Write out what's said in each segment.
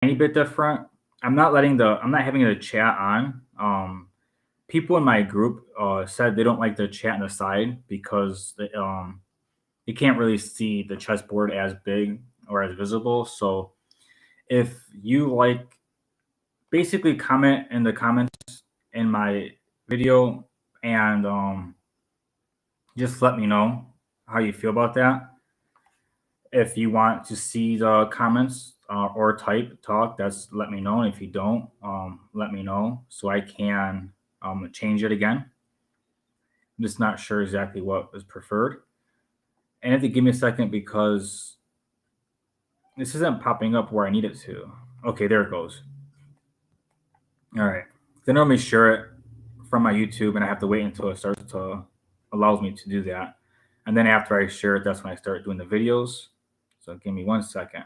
tiny bit different. I'm not having the chat on. People in my group said they don't like the chat on the side because you can't really see the chessboard as big or as visible. So if you like, basically comment in the comments in my video and just let me know how you feel about that. If you want to see the comments or type talk, that's let me know. And if you don't, let me know so I can change it again. I'm just not sure exactly what is preferred. And if you give me a second because this isn't popping up where I need it to. Okay, there it goes. All right. I normally share it from my YouTube, and I have to wait until it starts to allows me to do that. And then after I share it, that's when I start doing the videos. So give me 1 second.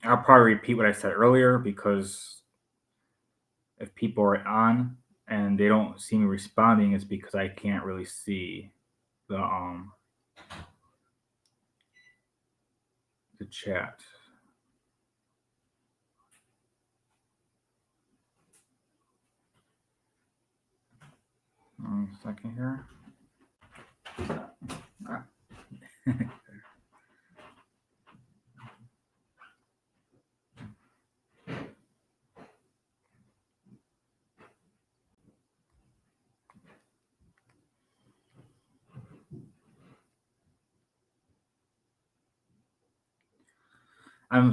I'll probably repeat what I said earlier because if people are on and they don't see me responding, it's because I can't really see the um the chat. 1 second here. Ah.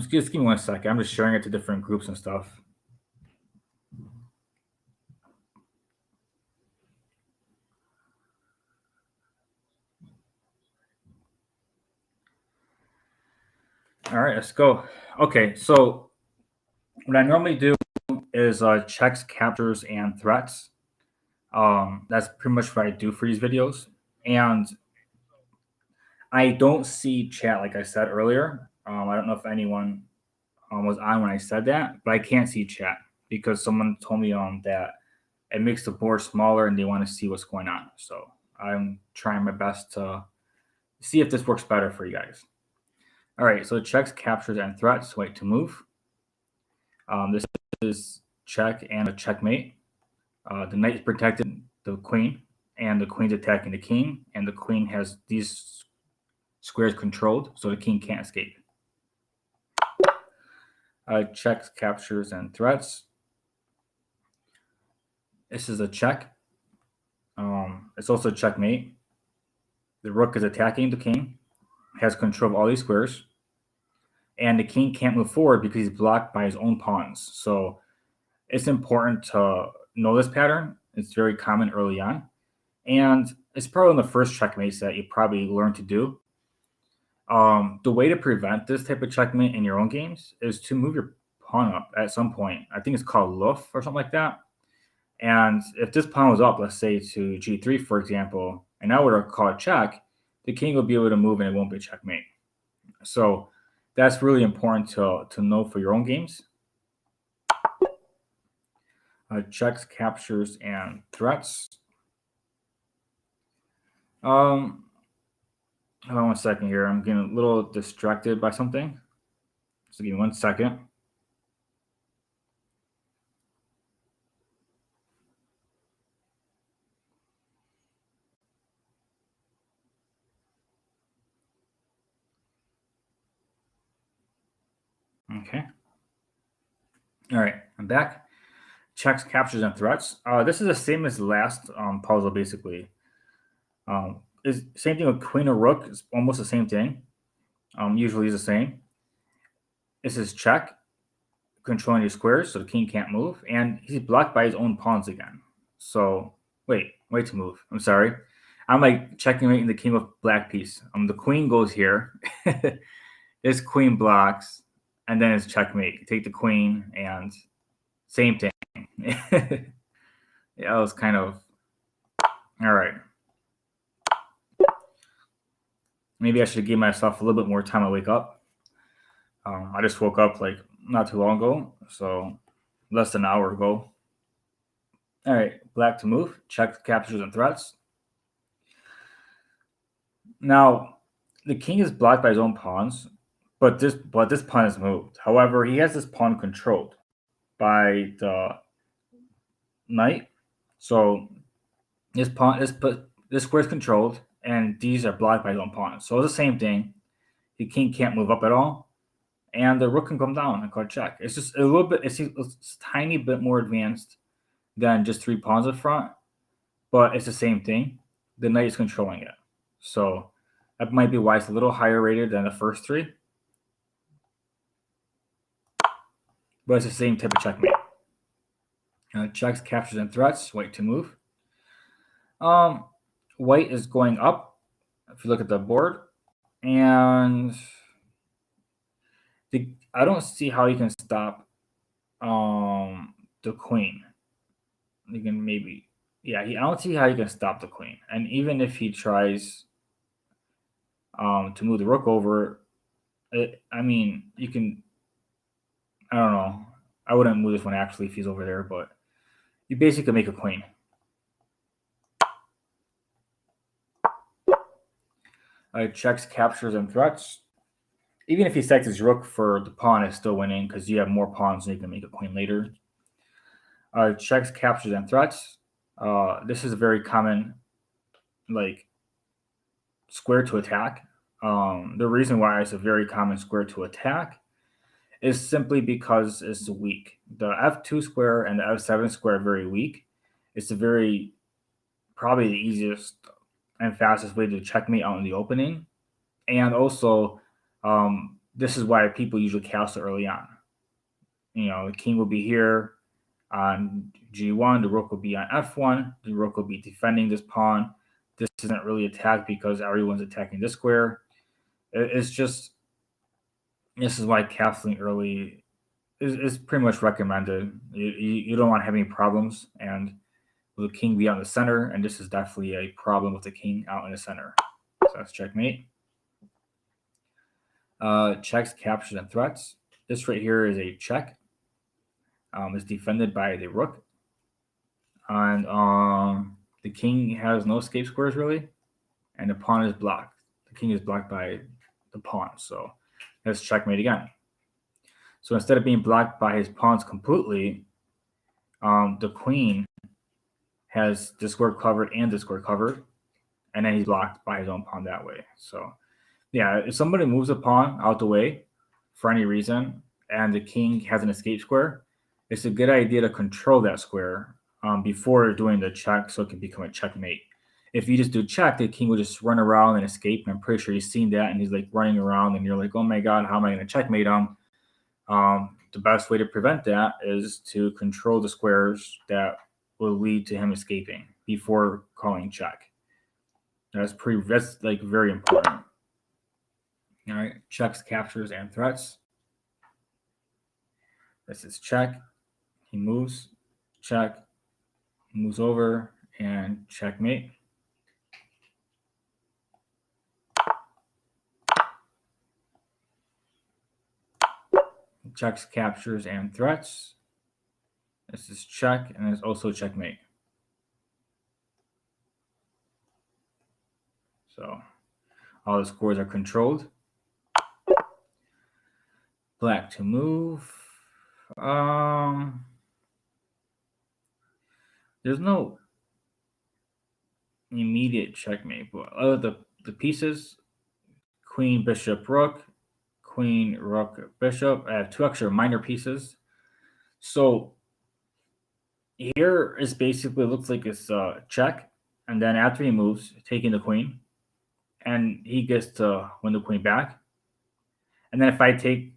Just give me 1 second. I'm just sharing it to different groups and stuff. All right, let's go. Okay, so what I normally do is checks, captures, and threats. That's pretty much what I do for these videos. And I don't see chat like I said earlier. I don't know if anyone was on when I said that, but I can't see chat because someone told me that it makes the board smaller and they want to see what's going on. So I'm trying my best to see if this works better for you guys. All right, so checks, captures, and threats. Wait to move. This is check and a checkmate. The knight is protected the queen, and the queen's attacking the king, and the queen has these squares controlled, so the king can't escape. Checks, captures, and threats. This is a check. It's also a checkmate. The rook is attacking the king, has control of all these squares, and the king can't move forward because he's blocked by his own pawns. So it's important to know this pattern. It's very common early on. And it's probably one of the first checkmates that you probably learn to do. The way to prevent this type of checkmate in your own games is to move your pawn up at some point. I think it's called loof or something like that. And if this pawn was up, let's say to g3, for example, and I were to call a check, the king will be able to move and it won't be a checkmate. So that's really important to know for your own games. Checks, captures, and threats. Hold on 1 second here. I'm getting a little distracted by something. So give me 1 second. Okay. All right, I'm back. Checks, captures, and threats. This is the same as the last puzzle, basically. Is same thing with queen or rook. It's almost the same thing. Usually is the same. This is check, controlling your squares, so the king can't move, and he's blocked by his own pawns again. So wait to move. I'm sorry. I'm like checking right in the king with black piece. The queen goes here. This queen blocks, and then it's checkmate. You take the queen, and same thing. Yeah, that was kind of all right. Maybe I should give myself a little bit more time to wake up. I just woke up like not too long ago, so less than an hour ago. All right, black to move. Check captures and threats. Now, the king is blocked by his own pawns, but this pawn is moved. However, he has this pawn controlled by the knight. So this square is controlled, and these are blocked by his own pawns. So it's the same thing. The king can't move up at all, and the rook can come down and card check. It's just a little bit. It's a tiny bit more advanced than just 3 pawns up front, but it's the same thing. The knight is controlling it, so that might be why it's a little higher rated than the first 3. But it's the same type of checkmate. Checks, captures, and threats. White to move. White is going up. If you look at the board, and I don't see how you can stop the queen. You can maybe, yeah. I don't see how you can stop the queen. And even if he tries to move the rook over, I mean, you can. I don't know. I wouldn't move this one actually if he's over there, but you basically make a queen. Checks, captures, and threats. Even if he stacks his rook for the pawn, is still winning because you have more pawns and you can make a queen later. Checks, captures, and threats. This is a very common, like, square to attack. The reason why it's a very common square to attack is simply because it's weak. The f2 square and the f7 square are very weak. It's probably the easiest and fastest way to checkmate out in the opening. And also, this is why people usually castle early on. The king will be here on g1, the rook will be on f1, the rook will be defending this pawn. This isn't really attacked because everyone's attacking this square. It's just, this is why castling early is pretty much recommended. You don't want to have any problems, and with the king be out in the center, and this is definitely a problem with the king out in the center. So that's checkmate. Checks, captures, and threats. This right here is a check. It's defended by the rook, and the king has no escape squares really, and the pawn is blocked. The king is blocked by the pawn, so let's checkmate again. So instead of being blocked by his pawns completely, the queen has this square covered and this square covered, and then he's blocked by his own pawn that way. So yeah, if somebody moves a pawn out the way for any reason and the king has an escape square, it's a good idea to control that square before doing the check so it can become a checkmate. If you just do check, the king will just run around and escape. And I'm pretty sure you've seen that. And he's like running around, and you're like, oh my God, how am I going to checkmate him? The best way to prevent that is to control the squares that will lead to him escaping before calling check. That's like very important. All right, checks, captures, and threats. This is check. He moves, check, moves over, and checkmate. Checks, captures, and threats. This is check, and it's also checkmate. So all the scores are controlled. Black to move. There's no immediate checkmate, but the pieces, queen, bishop, rook, queen, rook, bishop. I have 2 extra minor pieces. So here is basically, looks like it's a check, and then after he moves, taking the queen, and he gets to win the queen back. And then if I take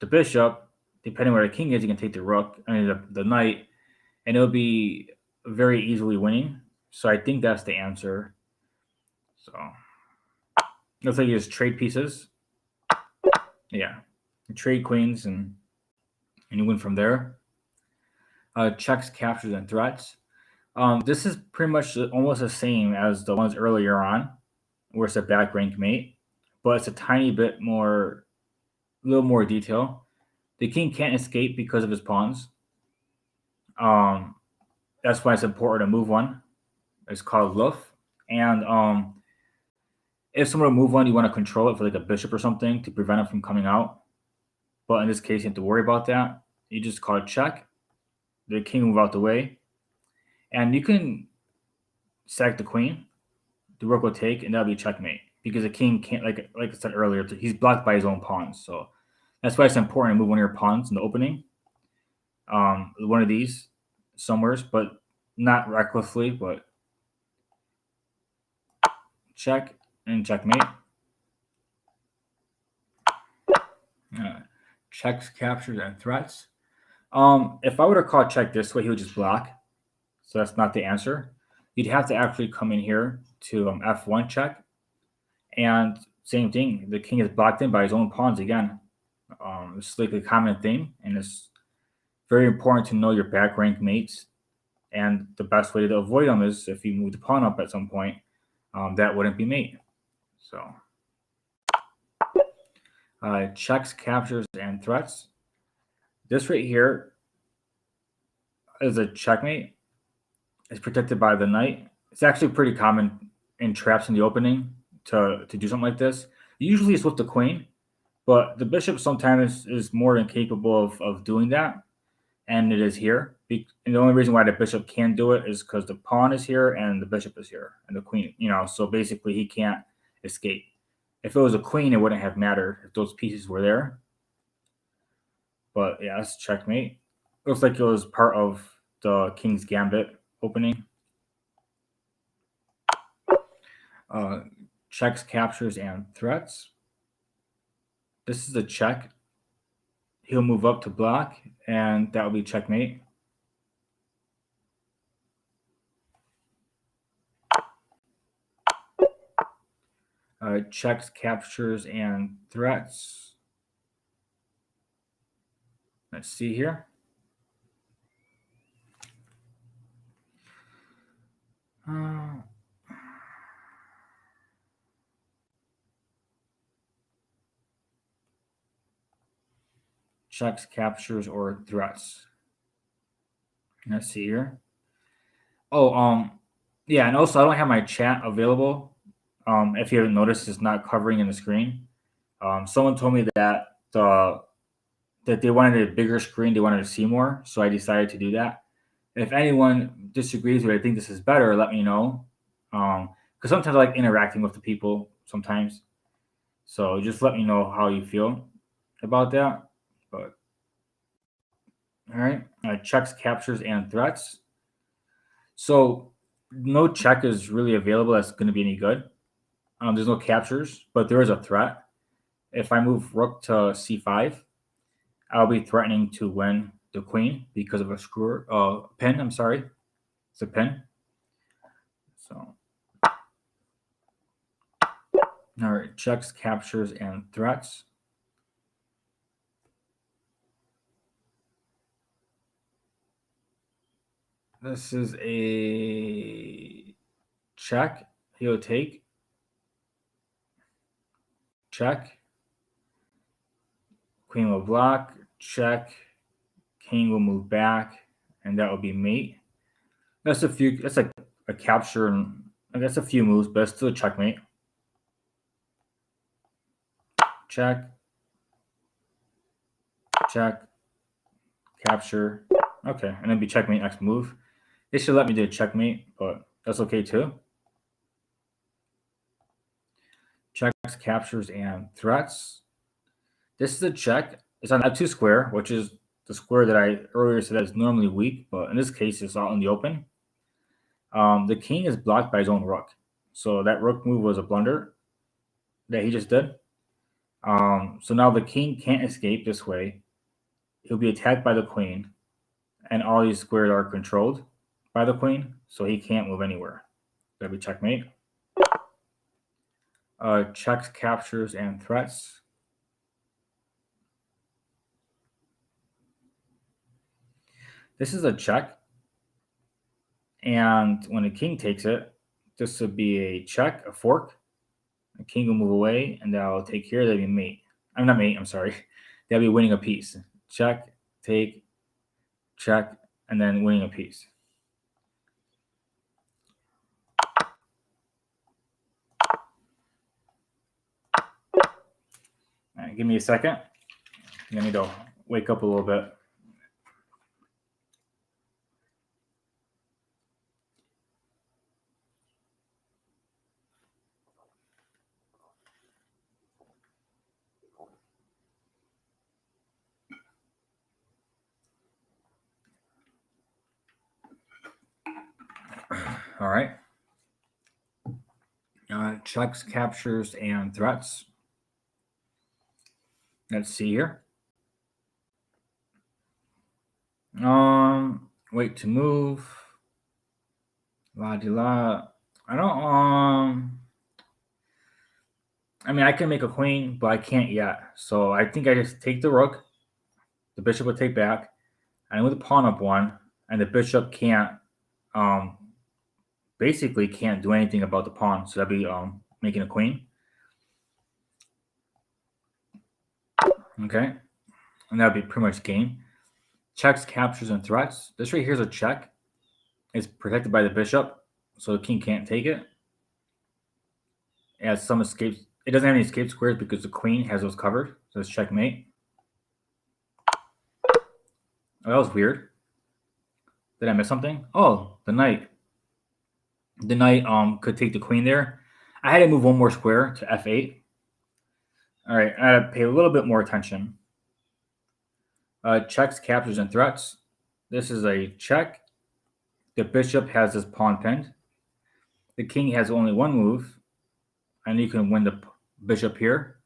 the bishop, depending where the king is, you can take the rook, the knight, and it'll be very easily winning. So I think that's the answer. So looks like you just trade pieces. Yeah, you trade queens and you win from there. Checks, captures, and threats. This is pretty much almost the same as the ones earlier on, where it's a back rank mate, but it's a tiny bit more, a little more detail. The king can't escape because of his pawns. That's why it's important to move one. It's called luff. And if someone will move one, you want to control it for like a bishop or something to prevent it from coming out. But in this case, you have to worry about that. You just call it check. The king will move out the way. And you can sack the queen. The rook will take, and that'll be checkmate. Because the king can't, like I said earlier, he's blocked by his own pawns. So that's why it's important to move one of your pawns in the opening. One of these somewheres, but not recklessly, but check and checkmate. Checks, captures, and threats. If I were to call check this way, he would just block. So that's not the answer. You'd have to actually come in here to F1 check. And same thing, the king is blocked in by his own pawns again. It's like a common thing, and it's very important to know your back rank mates. And the best way to avoid them is if you move the pawn up at some point, that wouldn't be mate. So checks, captures, and threats. This right here is a checkmate. It's protected by the knight. It's actually pretty common in traps in the opening to do something like this. Usually it's with the queen, but the bishop sometimes is more than capable of doing that, and it is here. And the only reason why the bishop can do it is because the pawn is here and the bishop is here, and the queen, so basically he can't escape. If it was a queen, it wouldn't have mattered if those pieces were there. But yeah, that's checkmate. Looks like it was part of the King's Gambit opening. Checks, captures, and threats. This is a check. He'll move up to block, and that will be checkmate. Checks, captures, and threats. Let's see here. Checks, captures, or threats. Let's see here. Oh, yeah, and also I don't have my chat available. If you haven't noticed, it's not covering in the screen. Someone told me that that they wanted a bigger screen, they wanted to see more, so I decided to do that. If anyone disagrees or I think this is better, let me know. Because sometimes I like interacting with the people sometimes. So just let me know how you feel about that. But all right, checks, captures, and threats. So no check is really available that's going to be any good. There's no captures, but there is a threat. If I move rook to c5, I'll be threatening to win the queen because of a pin. I'm sorry, it's a pin. So, all right, checks, captures, and threats. This is a check. He'll take. Check. Queen will block. Check. King will move back, and that will be mate. That's like a capture, and that's a few moves, but it's still a checkmate. Check. Check. Capture. Okay, and then be checkmate next move. They should let me do a checkmate, but that's okay too. Checks, captures, and threats. This is a check. It's on F2 square, which is the square that I earlier said is normally weak, but in this case, it's out in the open. The king is blocked by his own rook. So that rook move was a blunder that he just did. So now the king can't escape this way. He'll be attacked by the queen, and all these squares are controlled by the queen, so he can't move anywhere. That'll be checkmate. Checks, captures, and threats. This is a check. And when the king takes it, this would be a check, a fork. The king will move away, and that'll take here. That'll be mate. I'm not mate, I'm sorry. That'll be winning a piece. Check, take, check, and then winning a piece. right, give me a second. I need to wake up a little bit. All right. Checks, captures, and threats. Let's see here. Wait to move. La di la. I don't. I mean, I can make a queen, but I can't yet. So I think I just take the rook. The bishop will take back. I move the pawn up one, and the bishop can't. Basically can't do anything about the pawn. So that'd be making a queen. Okay, and that'd be pretty much game. Checks, captures, and threats. This right here is a check. It's protected by the bishop, so the king can't take it. It has some escapes. It doesn't have any escape squares because the queen has those covered. So it's checkmate. Oh, that was weird. Did I miss something? Oh, the knight. The knight could take the queen there. I had to move one more square to f8. All right, I had to pay a little bit more attention. Checks, captures, and threats. This is a check. The bishop has this pawn pinned. The king has only one move, and you can win the bishop here.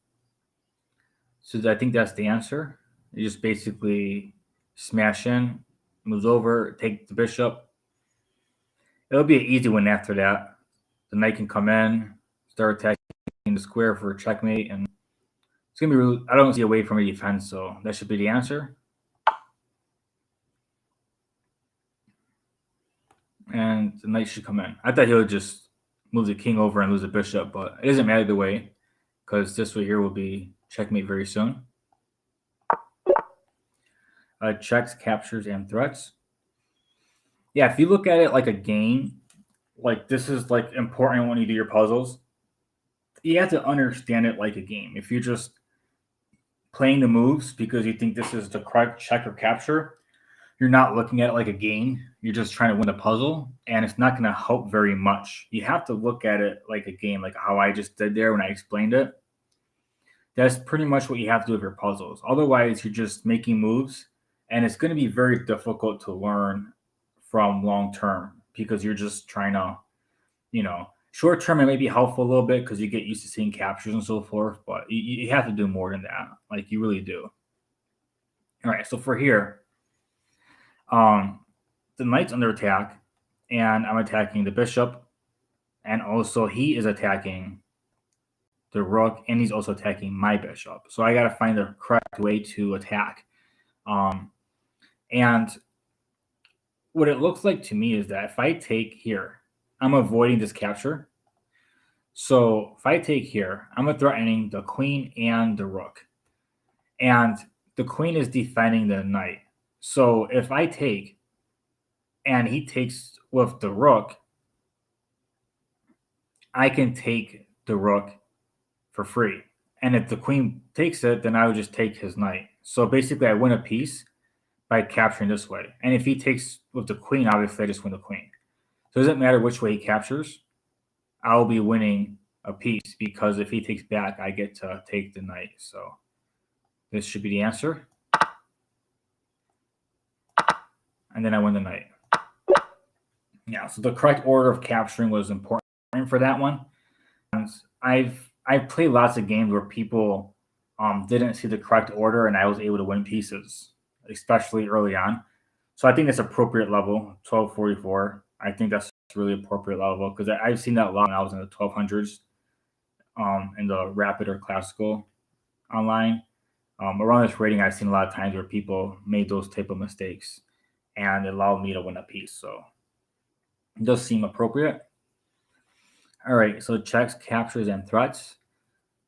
So I think that's the answer. You just basically smash in, moves over, take the bishop. It'll be an easy win after that. The knight can come in, start attacking the square for a checkmate, and it's gonna be really, I don't see a way from a defense, so that should be the answer. And the knight should come in. I thought he would just move the king over and lose the bishop, but it doesn't matter either way, because this right here will be checkmate very soon. Checks, captures, and threats. Yeah, if you look at it like a game, like this is like important when you do your puzzles. You have to understand it like a game. If you're just playing the moves because you think this is the correct check or capture, you're not looking at it like a game. You're just trying to win a puzzle, and it's not going to help very much. You have to look at it like a game, like how I just did there when I explained it. That's pretty much what you have to do with your puzzles. Otherwise, you're just making moves, and it's going to be very difficult to learn from long term because you're just trying to, short term it may be helpful a little bit because you get used to seeing captures and so forth, but you have to do more than that. Like you really do. All right, so for here, the knight's under attack, and I'm attacking the bishop, and also he is attacking the rook, and he's also attacking my bishop. So I got to find the correct way to attack. And what it looks like to me is that if I take here, I'm avoiding this capture. So if I take here, I'm threatening the queen and the rook. And the queen is defending the knight. So if I take and he takes with the rook, I can take the rook for free. And if the queen takes it, then I would just take his knight. So basically, I win a piece by capturing this way. And if he takes with the queen, obviously, I just win the queen. So it doesn't matter which way he captures, I'll be winning a piece because if he takes back, I get to take the knight. So this should be the answer. And then I win the knight. Yeah, so the correct order of capturing was important for that one. And I've played lots of games where people didn't see the correct order, and I was able to win pieces, especially early on. So I think it's appropriate level, 1244. I think that's really appropriate level because I've seen that a lot when I was in the 1200s, in the rapid or classical online. Around this rating, I've seen a lot of times where people made those type of mistakes, and it allowed me to win a piece. So it does seem appropriate. All right, so checks, captures, and threats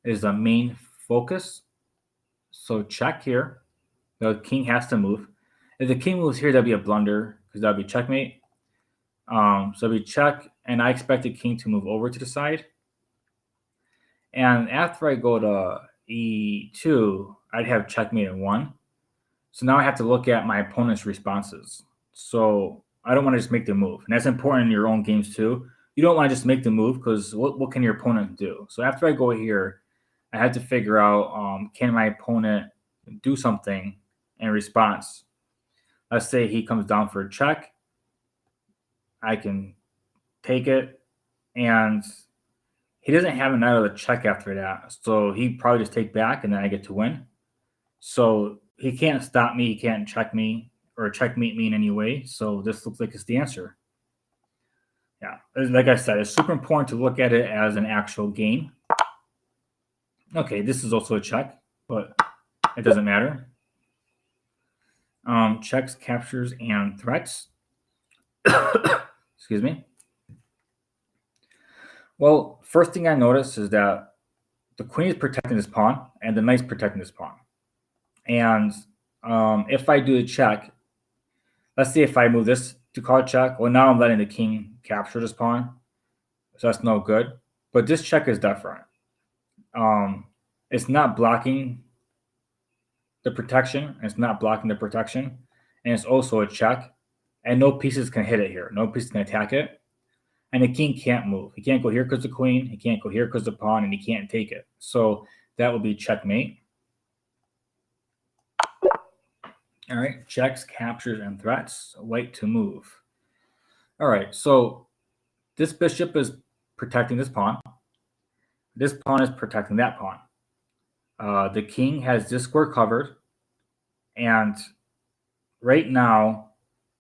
is the main focus. So check here. The king has to move. If the king moves here, that'd be a blunder because that'd be checkmate. So we check, and I expect the king to move over to the side. And after I go to e2, I'd have checkmate in 1. So now I have to look at my opponent's responses. So I don't want to just make the move. And that's important in your own games too. You don't want to just make the move because what can your opponent do? So after I go here, I had to figure out can my opponent do something in response. Let's say he comes down for a check. I can take it, and he doesn't have another check after that. So he probably just take back, and then I get to win. So he can't stop me. He can't check me or checkmate me in any way. So this looks like it's the answer. Yeah, like I said, it's super important to look at it as an actual game. Okay, this is also a check, but it doesn't matter. Checks, captures, and threats. Excuse me. Well, first thing I notice is that the queen is protecting this pawn, and the knight's protecting this pawn. And if I do a check, let's see if I move this to call a check. Well, now I'm letting the king capture this pawn, so that's no good. But this check is different. It's not blocking the protection. It's not blocking the protection, and it's also a check. And no pieces can hit it here. No pieces can attack it. And the king can't move. He can't go here because the queen. He can't go here because the pawn, and he can't take it. So that will be checkmate. All right, checks, captures, and threats. White to move. All right, so this bishop is protecting this pawn. This pawn is protecting that pawn. The king has this square covered, and right now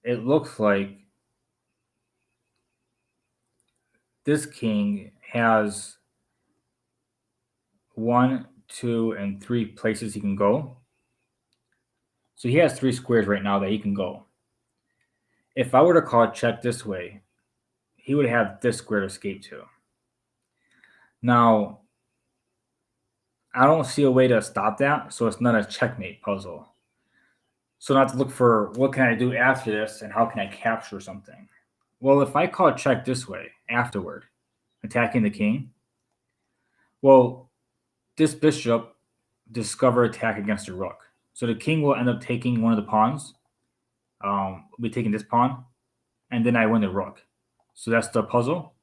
it looks like this king has 1, 2, and 3 places he can go. So he has 3 squares right now that he can go. If I were to call check this way, he would have this square to escape to. Now, I don't see a way to stop that, so it's not a checkmate puzzle. So now I have to look for what can I do after this and how can I capture something. Well, if I call check this way afterward, attacking the king, well, this bishop discover attack against the rook. So the king will end up taking one of the pawns. We'll be taking this pawn, and then I win the rook. So that's the puzzle.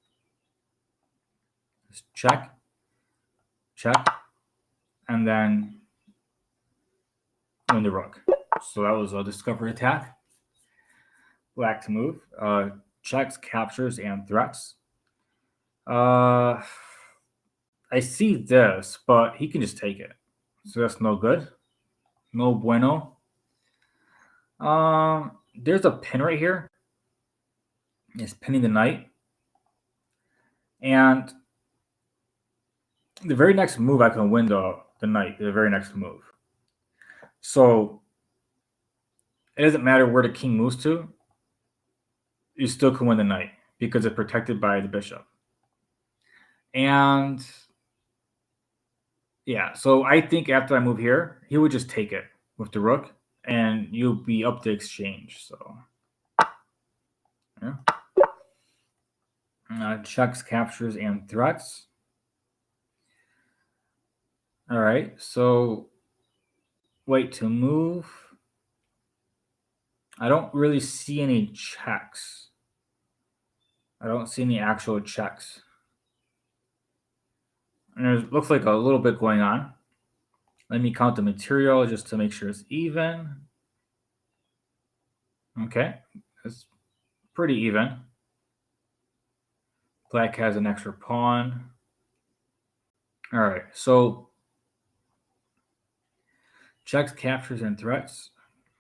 Just check, check, and then win the rook. So that was a discover attack. Black to move. Checks, captures, and threats. I see this, but he can just take it. So that's no good. No bueno. There's a pin right here. It's pinning the knight. And the very next move I can win the knight, the very next move. So it doesn't matter where the king moves to, you still can win the knight because it's protected by the bishop. And yeah, so I think after I move here, he would just take it with the rook, and you'll be up to exchange. So yeah. Checks, captures, and threats. All right, so wait to move. I don't really see any checks. I don't see any actual checks. And it looks like a little bit going on. Let me count the material just to make sure it's even. Okay, it's pretty even. Black has an extra pawn. All right, so checks, captures, and threats.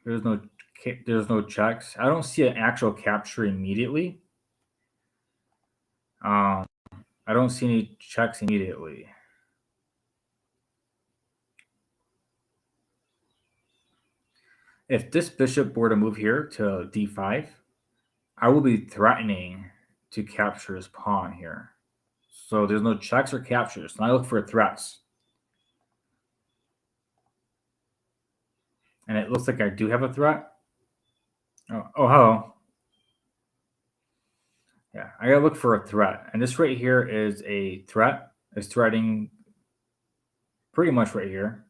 There's no checks. I don't see an actual capture immediately. I don't see any checks immediately. If this bishop were to move here to d5, I will be threatening to capture his pawn here. So there's no checks or captures. And I look for threats. And it looks like I do have a threat. Oh, hello. Yeah, I gotta look for a threat. And this right here is a threat. It's threatening pretty much right here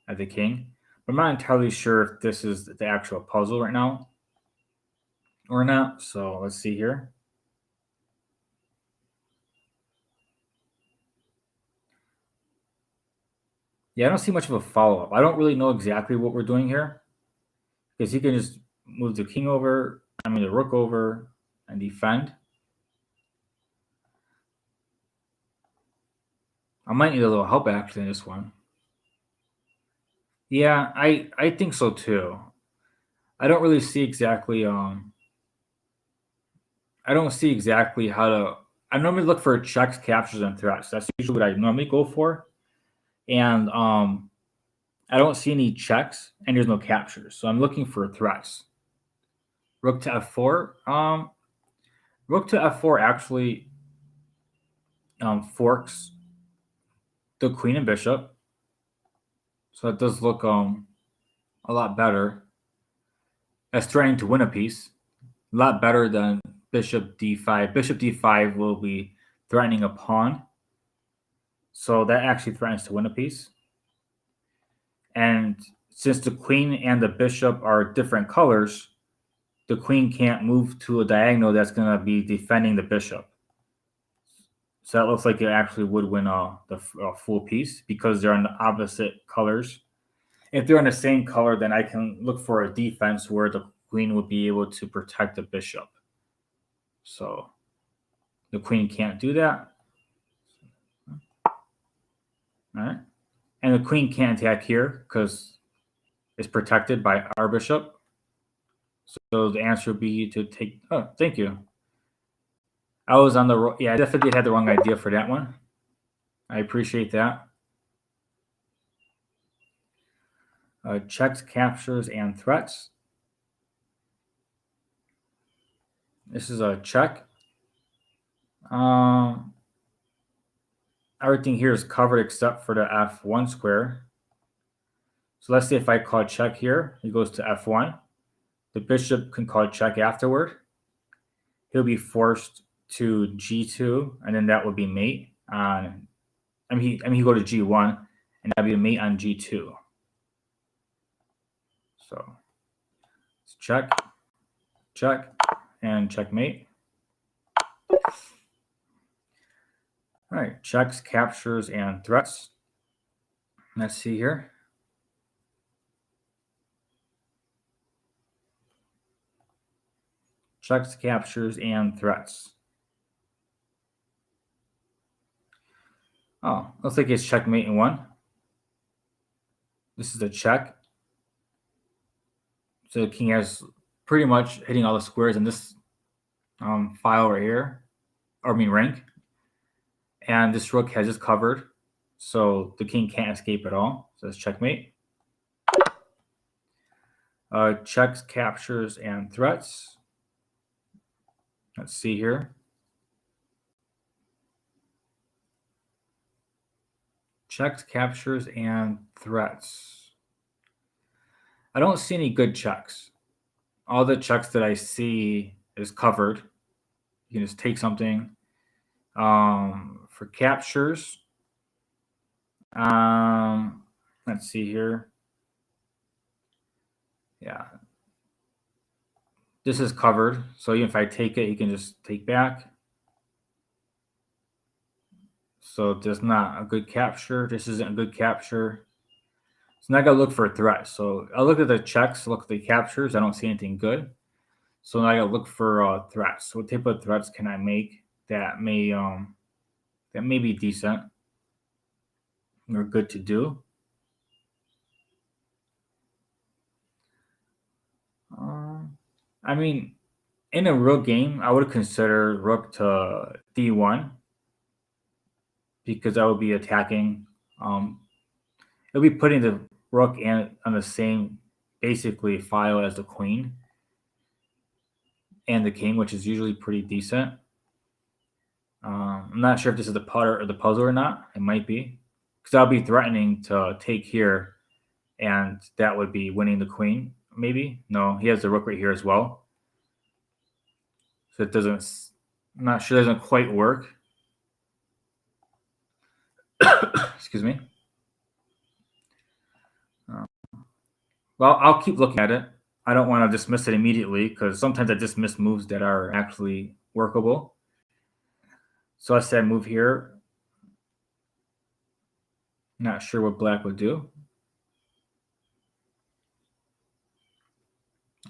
at the king. But I'm not entirely sure if this is the actual puzzle right now or not. So let's see here. Yeah, I don't see much of a follow-up. I don't really know exactly what we're doing here because he can just move the king over, the rook over and defend. I might need a little help actually in this one. Yeah, I think so too. I don't really see exactly I don't see exactly how to. I normally look for checks, captures, and threats. That's usually what I normally go for. And I don't see any checks, and there's no captures. So I'm looking for threats. Rook to f4. Rook to f4 actually forks the queen and bishop. So that does look a lot better. That's threatening to win a piece. A lot better than bishop d5. Bishop d5 will be threatening a pawn. So that actually threatens to win a piece. And since the queen and the bishop are different colors, the queen can't move to a diagonal that's going to be defending the bishop. So that looks like it actually would win the full piece because they're on the opposite colors. If they're in the same color, then I can look for a defense where the queen would be able to protect the bishop. So the queen can't do that. All right. And the queen can't attack here because it's protected by our bishop. So the answer would be to take. Oh, thank you. I was on the. Yeah, I definitely had the wrong idea for that one. I appreciate that. Checks, captures, and threats. This is a check. Everything here is covered except for the f1 square. So let's say if I call check here, he goes to f1. The bishop can call check afterward. He'll be forced to g2, and then that would be mate on. He go to g1, and that'd be a mate on g2. So it's check, check, and checkmate. All right, checks, captures, and threats. Let's see here. Checks, captures, and threats. Oh, looks like it's checkmate in one. This is a check. So the king has pretty much hitting all the squares in this file right here, rank. And this rook has just covered, so the king can't escape at all. So it's checkmate. Checks, captures, and threats. Let's see here. Checks, captures, and threats. I don't see any good checks. All the checks that I see is covered. You can just take something. For captures, let's see here. Yeah. This is covered. So even if I take it, you can just take back. So there's not a good capture. This isn't a good capture. So now I gotta look for a threat. So I look at the checks, look at the captures. I don't see anything good. So now I gotta look for threats. So what type of threats can I make that may be decent or good to do? I mean, in a real game, I would consider rook to d1 because I would be attacking. It'll be putting the rook on the same basically file as the queen and the king, which is usually pretty decent. I'm not sure if this is the putter or the puzzle or not. It might be because I'll be threatening to take here, and that would be winning the queen. Maybe no, he has the rook right here as well, so it doesn't. I'm not sure. It doesn't quite work. Excuse me. Well, I'll keep looking at it. I don't want to dismiss it immediately because sometimes I dismiss moves that are actually workable. So I said move here. Not sure what black would do.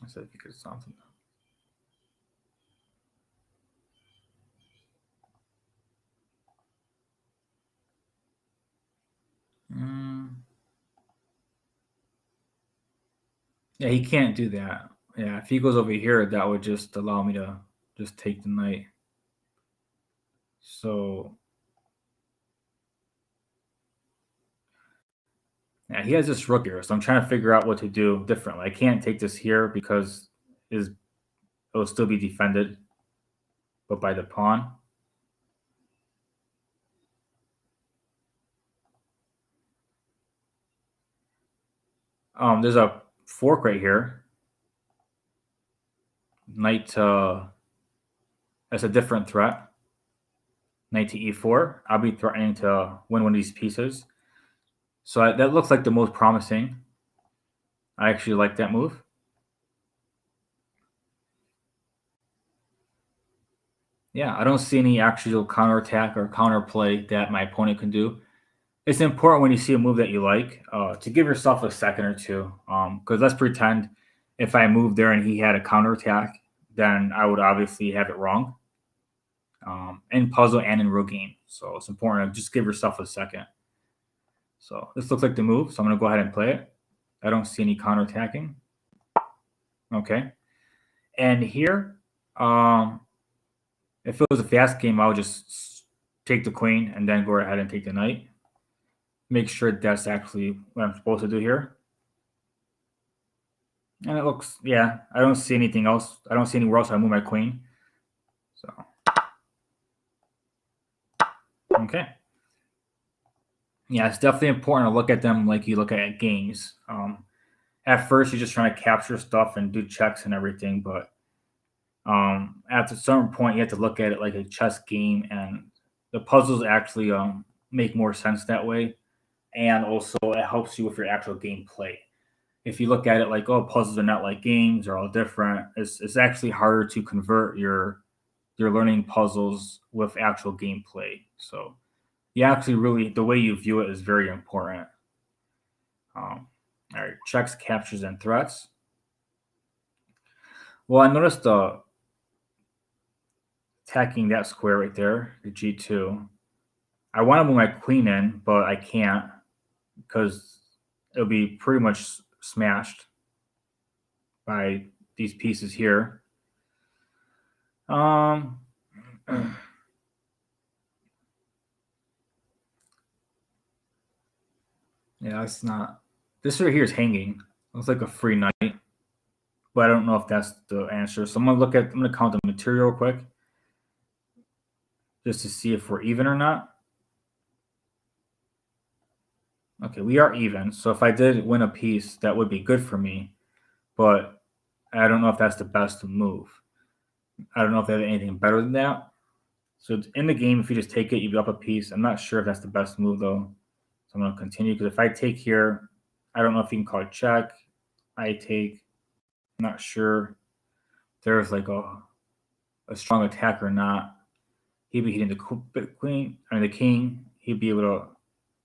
I said if you could something. Mm. Yeah, he can't do that. Yeah, if he goes over here, that would just allow me to just take the knight. So yeah, he has this rook here, so I'm trying to figure out what to do differently. I can't take this here because it will still be defended, but by the pawn. There's a fork right here. Knight that's a different threat. Knight to e4. I'll be threatening to win one of these pieces. So that looks like the most promising. I actually like that move. Yeah, I don't see any actual counterattack or counterplay that my opponent can do. It's important when you see a move that you like to give yourself a second or two. Because let's pretend if I moved there and he had a counterattack, then I would obviously have it wrong in puzzle and in real game. So it's important to just give yourself a second. So this looks like the move. So I'm going to go ahead and play it. I don't see any counterattacking. Okay. And here, if it was a fast game, I would just take the queen and then go ahead and take the knight. Make sure that's actually what I'm supposed to do here. And it looks, yeah, I don't see anything else. I don't see anywhere else I move my queen. So, okay. Yeah, it's definitely important to look at them like you look at games. At first, you're just trying to capture stuff and do checks and everything, but at a certain point, you have to look at it like a chess game, and the puzzles actually make more sense that way. And also, it helps you with your actual gameplay. If you look at it like, oh, puzzles are not like games, they're all different. It's actually harder to convert your learning puzzles with actual gameplay. So you actually really the way you view it is very important. All right, checks, captures, and threats. Well, I noticed attacking that square right there, the G2. I want to move my queen in, but I can't because it'll be pretty much smashed by these pieces here. Um, yeah, it's not. This right here is hanging. Looks like a free knight, but I don't know if that's the answer. So I'm gonna count the material real quick, just to see if we're even or not. Okay, we are even. So if I did win a piece, that would be good for me, but I don't know if that's the best move. I don't know if they have anything better than that. So in the game, if you just take it, you be up a piece. I'm not sure if that's the best move though. So I'm gonna continue because if I take here, I don't know if you can call it check. I take. I'm not sure. There's like a strong attack or not. He'd be hitting the queen. I mean the king. He'd be able to.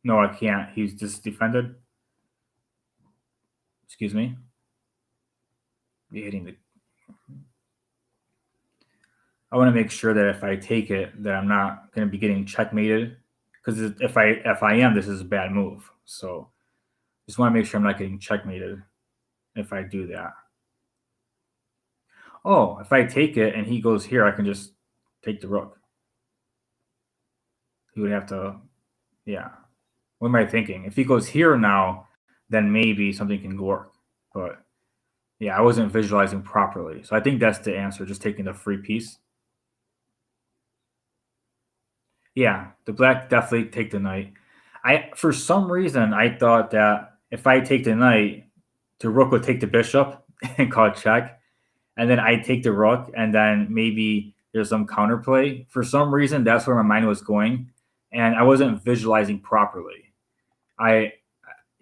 No, I can't. He's just defended. Excuse me. Be hitting the. I want to make sure that if I take it, that I'm not going to be getting checkmated. Because if I am, this is a bad move. So just want to make sure I'm not getting checkmated if I do that. Oh, if I take it and he goes here, I can just take the rook. He would have to, yeah. What am I thinking? If he goes here now, then maybe something can work. But yeah, I wasn't visualizing properly. So I think that's the answer, just taking the free piece. Yeah, the black definitely take the knight. For some reason I thought that if I take the knight, the rook would take the bishop and call it check, and then I take the rook, and then maybe there's some counterplay. For some reason, that's where my mind was going, and I wasn't visualizing properly. I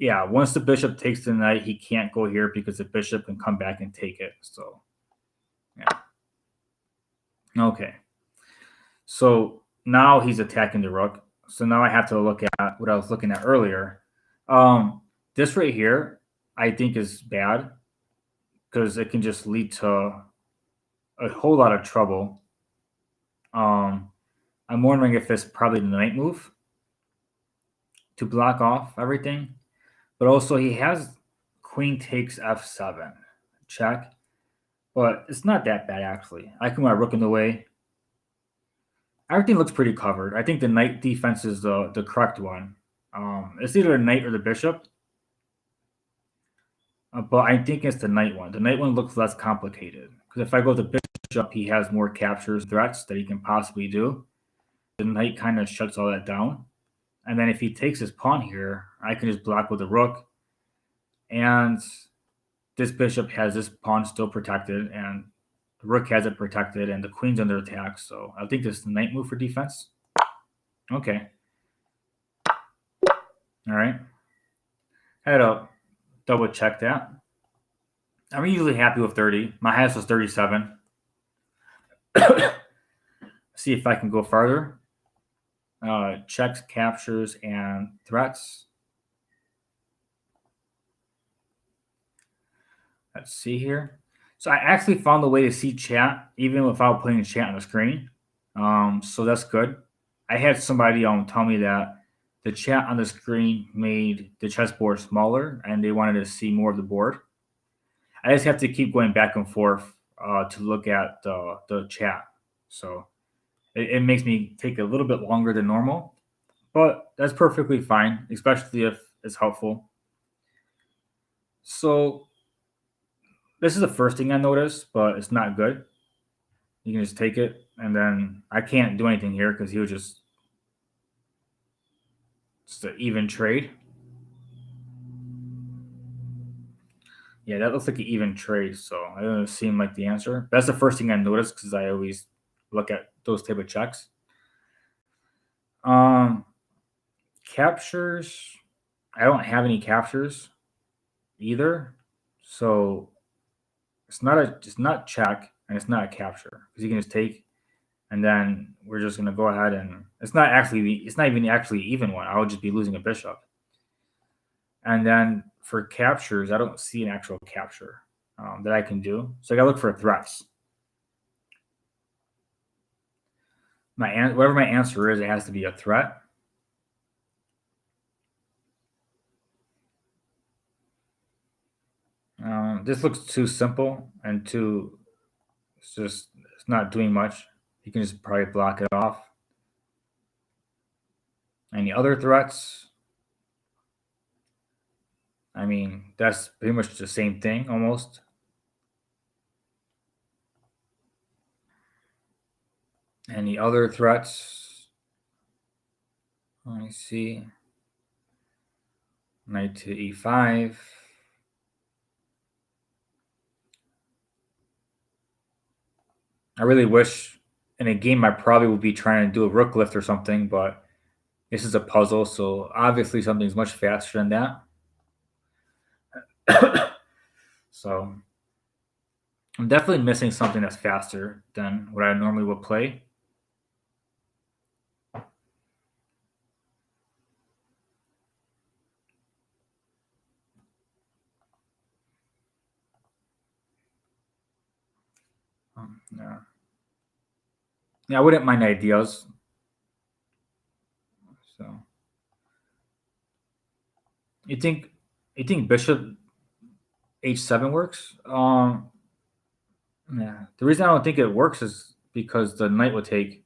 Yeah, once the bishop takes the knight, he can't go here because the bishop can come back and take it. So, yeah. Okay. So now he's attacking the rook. So now I have to look at what I was looking at earlier. This right here, I think is bad because it can just lead to a whole lot of trouble. I'm wondering if it's probably the knight move to block off everything. But also he has queen takes f7 check, but it's not that bad actually. I can move my rook in the way. Everything looks pretty covered. I think the knight defense is the correct one. It's either the knight or the bishop, but I think it's the knight one. The knight one looks less complicated because if I go to bishop, he has more captures, threats that he can possibly do. The knight kind of shuts all that down, and then if he takes his pawn here, I can just block with the rook, and this bishop has this pawn still protected, and the rook has it protected, and the queen's under attack. So I think this is the knight move for defense. Okay. All right. I had to double check that. I'm usually happy with 30. My highest was 37. See if I can go farther. Checks, captures, and threats. Let's see here. So I actually found a way to see chat even without putting chat on the screen. So that's good. I had somebody tell me that the chat on the screen made the chessboard smaller and they wanted to see more of the board. I just have to keep going back and forth to look at the chat. So it makes me take a little bit longer than normal, but that's perfectly fine, especially if it's helpful. So this is the first thing I noticed, but it's not good. You can just take it, and then I can't do anything here because he was just an even trade. Yeah, that looks like an even trade, so it doesn't seem like the answer. That's the first thing I noticed because I always look at those type of checks. Captures. I don't have any captures either, so it's not check and it's not a capture because you can just take, and then we're just gonna go ahead and it's not even actually even one. I would just be losing a bishop. And then for captures, I don't see an actual capture that I can do. So I gotta look for threats. Whatever my answer is, it has to be a threat. This looks too simple and it's not doing much. You can just probably block it off. Any other threats? I mean, that's pretty much the same thing almost. Any other threats? Let me see. Knight to e5. I really wish in a game I probably would be trying to do a rook lift or something, but this is a puzzle, so obviously something's much faster than that. So I'm definitely missing something that's faster than what I normally would play. Yeah. Yeah, I wouldn't mind ideas. So you think bishop h7 works? Yeah. The reason I don't think it works is because the knight would take.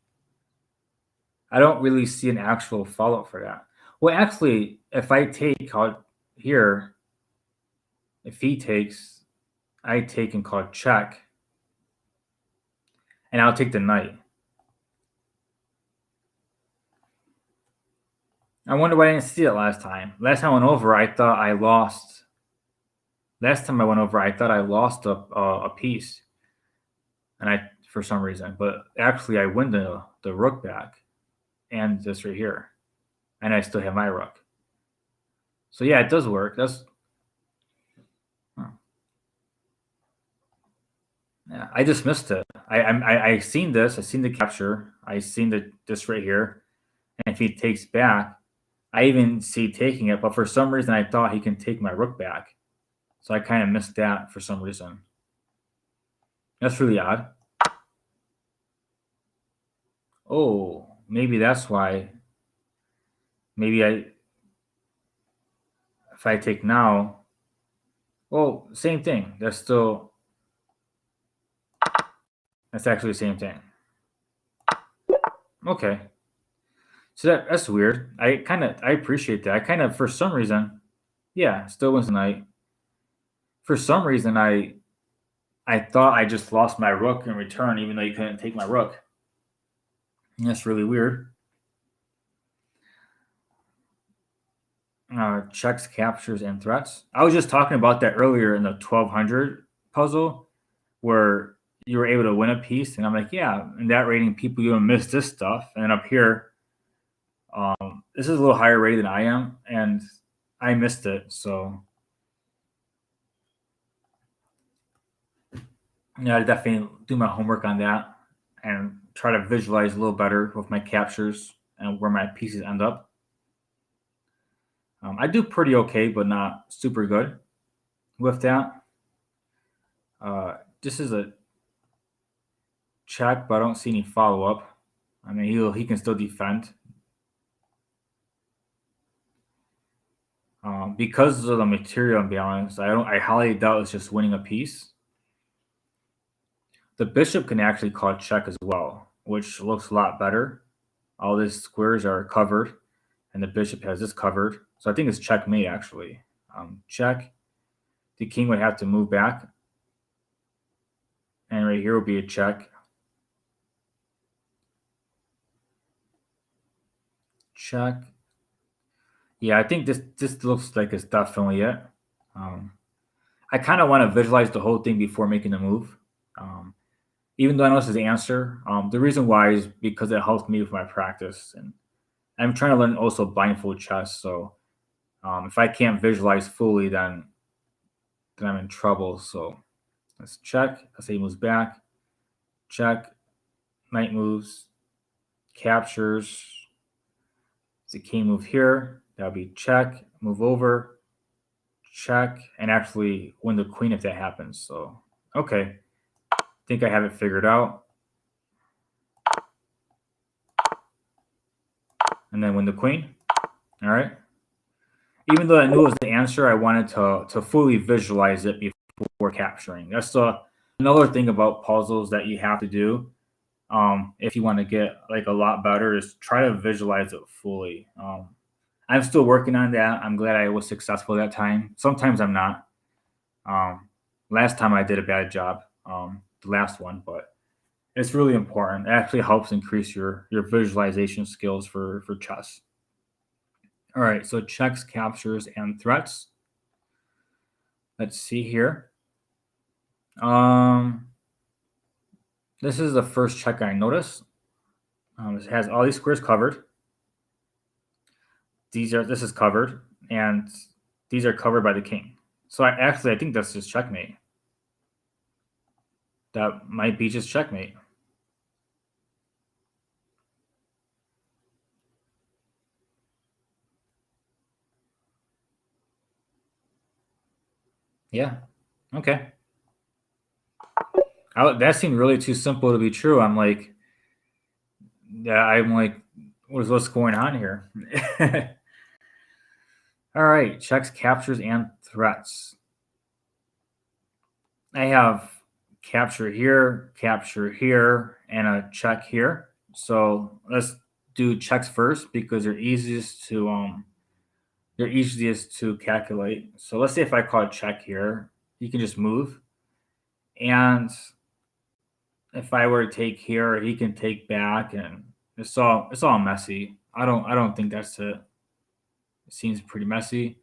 I don't really see an actual follow-up for that. Well, actually, if I take out here, if he takes, I take and call check, and I'll take the knight. I wonder why I didn't see it last time. Last time I went over, I thought I lost. Last time I went over, I thought I lost a piece, and for some reason, but actually I win the rook back, and this right here, and I still have my rook. So yeah, it does work. That's yeah. I just missed it. I seen this. I seen the capture. I seen this right here. And if he takes back, I even see taking it. But for some reason, I thought he can take my rook back. So I kind of missed that for some reason. That's really odd. Oh, maybe that's why. Maybe if I take now, well, same thing. That's actually the same thing. Okay. So that's weird. I appreciate that. I kind of for some reason, yeah, still wins the night. For some reason I thought I just lost my rook in return, even though you couldn't take my rook. And that's really weird. Checks, captures, and threats. I was just talking about that earlier in the 1200 puzzle where you were able to win a piece. And I'm like, yeah, in that rating, people you don't miss this stuff. And then up here, this is a little higher rated than I am, and I missed it. So yeah, I definitely do my homework on that and try to visualize a little better with my captures and where my pieces end up. I do pretty okay, but not super good with that. This is a check, but I don't see any follow up. I mean, he can still defend. Because of the material imbalance, I highly doubt it's just winning a piece. The bishop can actually call check as well, which looks a lot better. All these squares are covered, and the bishop has this covered. So I think it's checkmate actually. Check. The king would have to move back, and right here will be a check. Check. Yeah, I think this looks like it's definitely it. Um, I kind of want to visualize the whole thing before making the move. Um, Even though I know this is the answer, the reason why is because it helps me with my practice, and I'm trying to learn also blindfold chess. So if I can't visualize fully, then I'm in trouble. So let's check. Let's say he moves back. Check. Knight moves. Captures. The king move here. That'll be check. Move over. Check. And actually win the queen if that happens. So okay. Think I have it figured out. And then win the queen. All right. Even though I knew it was the answer, I wanted to fully visualize it before capturing. That's another thing about puzzles that you have to do if you want to get like a lot better is try to visualize it fully. I'm still working on that. I'm glad I was successful that time. Sometimes I'm not. Um, Last time I did a bad job, the last one, but it's really important. It actually helps increase your visualization skills for chess. All right, so checks, captures, and threats. Let's see here. Um, this is the first check I noticed. It has all these squares covered. This is covered, and these are covered by the king. So I think that's just checkmate. That might be just checkmate. Yeah. Okay. That seemed really too simple to be true. I'm like, what's going on here? All right, checks, captures, and threats. I have capture here, and a check here. So let's do checks first because they're easiest to calculate. So let's say if I call a check here, you can just move. And if I were to take here, he can take back, and it's all messy. I don't think that's it. It seems pretty messy.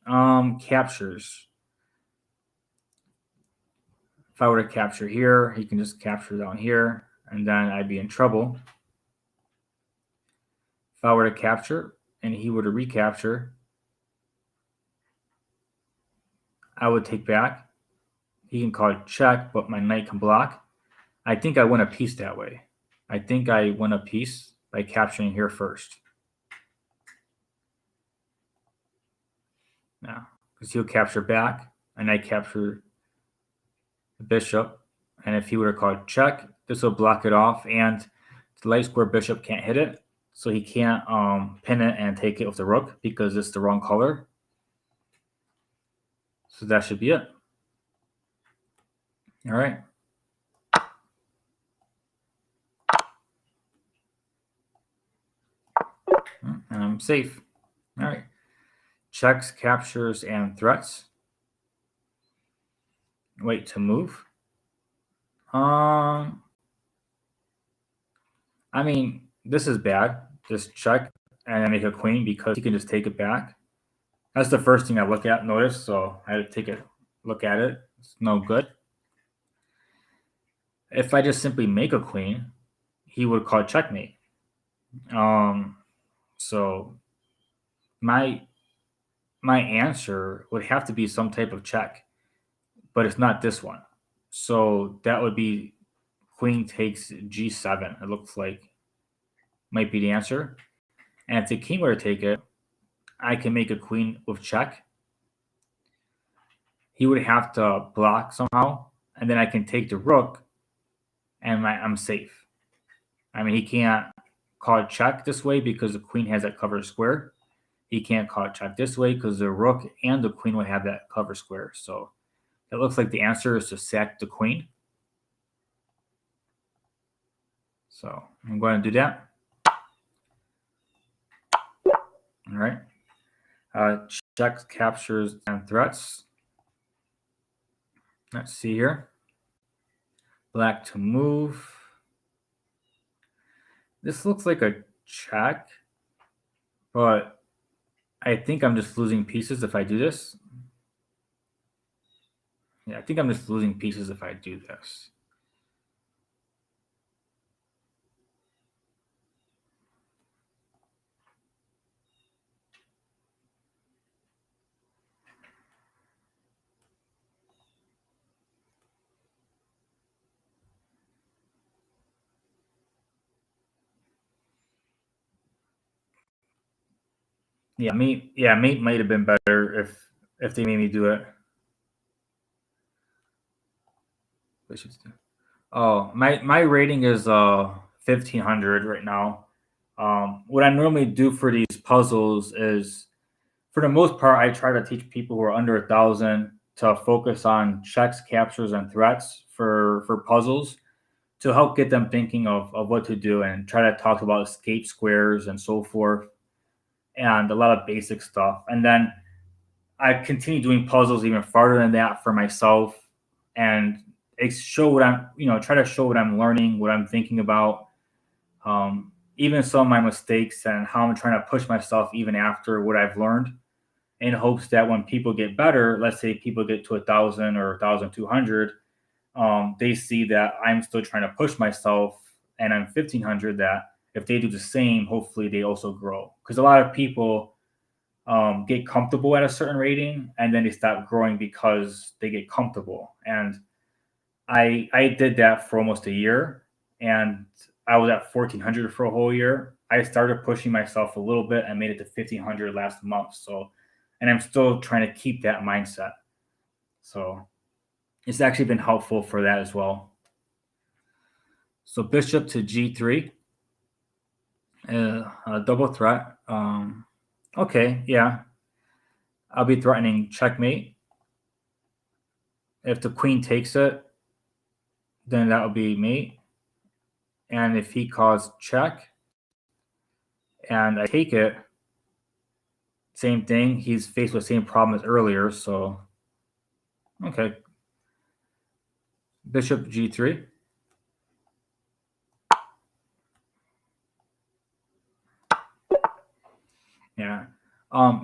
Captures. If I were to capture here, he can just capture down here, and then I'd be in trouble. If I were to capture and he were to recapture, I would take back. He can call check, but my knight can block. I think I win a piece that way. I think I win a piece by capturing here first. Now, because he'll capture back, and I capture the bishop. And if he would have called check, this will block it off, and the light square bishop can't hit it, so he can't pin it and take it with the rook because it's the wrong color. So that should be it. All right. And I'm safe. All right. Checks, captures, and threats. Wait to move. I mean, this is bad. Just check and then make a queen because he can just take it back. That's the first thing I look at, notice. So I had to take a look at it. It's no good. If I just simply make a queen, he would call checkmate. So my answer would have to be some type of check, but it's not this one. So that would be queen takes g7. It looks like might be the answer. And if the king were to take it, I can make a queen with check. He would have to block somehow, and then I can take the rook, and I'm safe. I mean, he can't call check this way because the queen has that cover square. He can't call check this way because the rook and the queen would have that cover square. So it looks like the answer is to sack the queen. So I'm going to do that. All right. Checks, captures, and threats. Let's see here. Black to move. This looks like a check, but I think I'm just losing pieces if I do this. Yeah, I think I'm just losing pieces if I do this. Yeah, mate might have been better if they made me do it. Oh, my rating is 1500 right now. What I normally do for these puzzles is, for the most part, I try to teach people who are under 1,000 to focus on checks, captures, and threats for puzzles to help get them thinking of what to do and try to talk about escape squares and so forth and a lot of basic stuff. And then I continue doing puzzles even farther than that for myself and show what I'm, try to show what I'm learning, what I'm thinking about, even some of my mistakes and how I'm trying to push myself even after what I've learned, in hopes that when people get better, let's say people get to 1,000 or 1,200, they see that I'm still trying to push myself and I'm 1,500, that if they do the same, hopefully they also grow. Because a lot of people get comfortable at a certain rating and then they stop growing because they get comfortable. And I did that for almost a year, and I was at 1,400 for a whole year. I started pushing myself a little bit and made it to 1,500 last month. So, and I'm still trying to keep that mindset. So it's actually been helpful for that as well. So bishop to g3, a double threat. Okay, yeah, I'll be threatening checkmate. If the queen takes it, then that would be mate. And if he calls check and I take it, same thing. He's faced with the same problem as earlier. So, okay. Bishop g3. Yeah.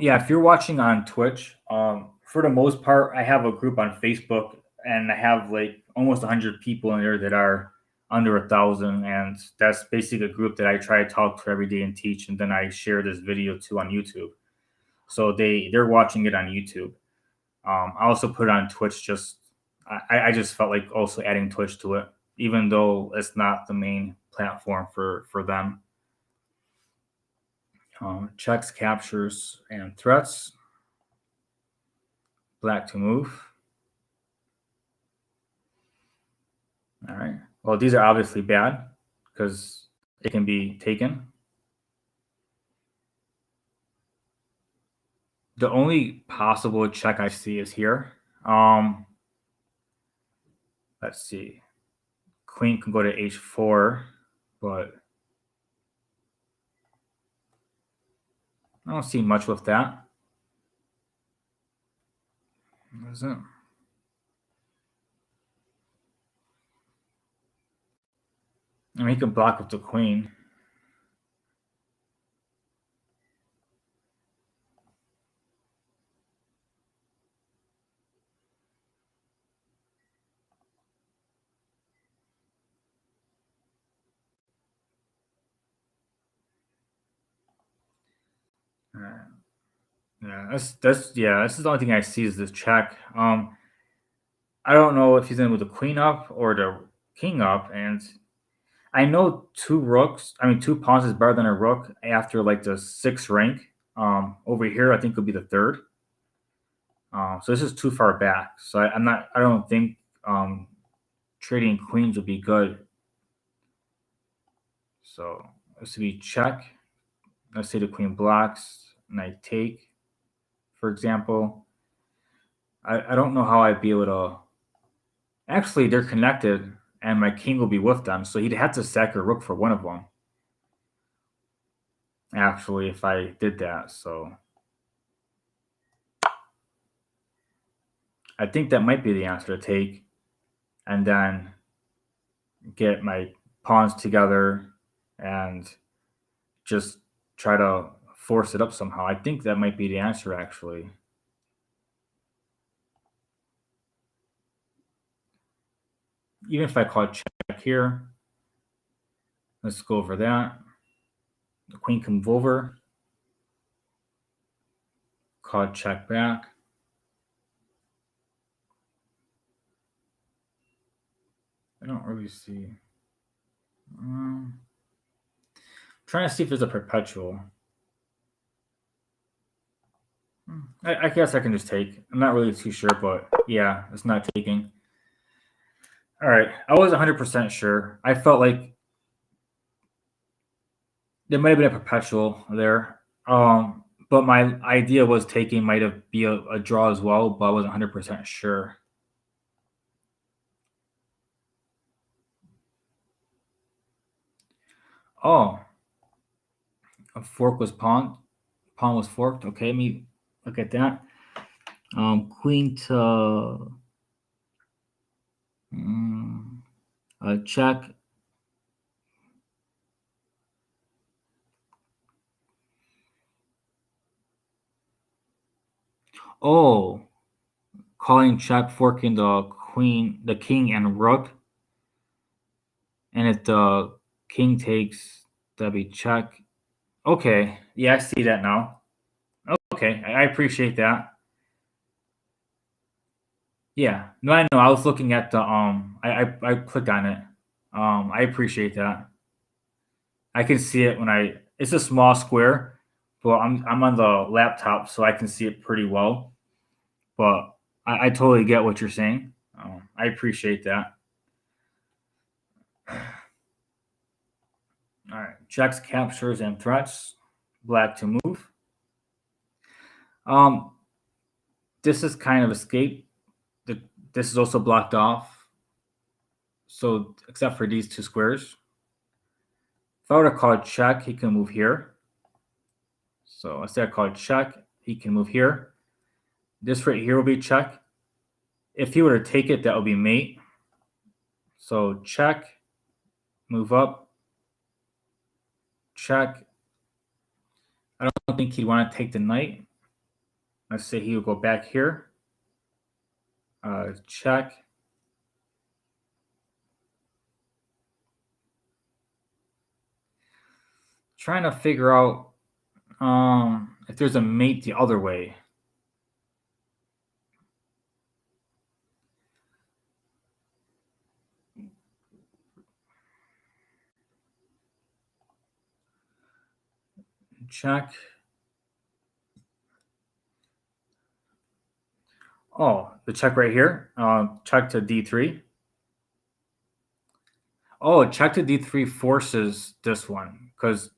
Yeah, if you're watching on Twitch, for the most part, I have a group on Facebook and I have like almost 100 people in there that are under 1,000. And that's basically a group that I try to talk to every day and teach. And then I share this video too on YouTube. So they're watching it on YouTube. I also put it on Twitch. I just felt like also adding Twitch to it, even though it's not the main platform for them. Checks, captures, and threats. Black to move. All right. Well, these are obviously bad because it can be taken. The only possible check I see is here. Let's see. Queen can go to h4, but I don't see much with that. What is it? I mean, he can block with the queen. Yeah, this is the only thing I see is this check. I don't know if he's in with the queen up or the king up, and I know two pawns is better than a rook after like the sixth rank. Over here, I think would be the third. So this is too far back. So I'm not. I don't think trading queens would be good. So this would be check. Let's say the queen blocks, and I take, for example. I don't know how I'd be able to. Actually, they're connected, and my king will be with them. So he'd have to sack a rook for one of them. Actually, if I did that, so I think that might be the answer to take, and then get my pawns together and just try to force it up somehow. I think that might be the answer, actually. Even if I call check here, let's go over that. The queen can move over. Call check back. I don't really see. Trying to see if there's a perpetual. I guess I can just take. I'm not really too sure, but yeah, it's not taking. All right, I was 100% sure. I felt like there might have been a perpetual there. But my idea was taking might have be a draw as well, but I wasn't 100% sure. Oh, a fork was pawn. Pawn was forked. Okay, let me look at that. Queen to check. Oh, calling check, forking the queen, the king, and rook. And if the king takes, that'd be check. Okay, yeah, I see that now. Okay, I appreciate that. Yeah, no, I know. I was looking at the I clicked on it. I appreciate that. I can see it when I. It's a small square, but I'm on the laptop, so I can see it pretty well. But I totally get what you're saying. I appreciate that. All right, checks, captures, and threats. Black to move. Um, this is kind of escape. This is also blocked off. So except for these two squares. If I were to call check, he can move here. So instead I call check, he can move here. This right here will be check. If he were to take it, that would be mate. So check, move up, check. I don't think he'd want to take the knight. Let's say he would go back here. Check. Trying to figure out if there's a mate the other way. check. Oh, the check right here. Check to d3. Oh, check to d3 forces this one because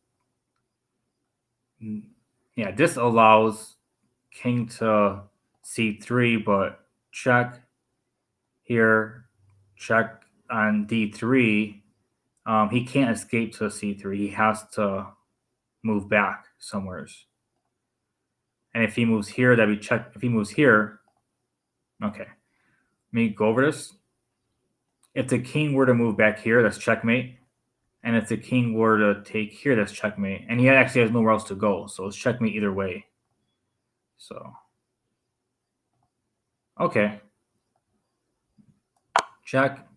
yeah, this allows king to c3, but check here, check on d3. He can't escape to c3. He has to move back somewheres. And if he moves here, that'd be check. If he moves here, okay. Let me go over this. If the king were to move back here, that's checkmate. And if the king were to take here, that's checkmate. And he actually has nowhere else to go, so it's checkmate either way. So, okay. Check,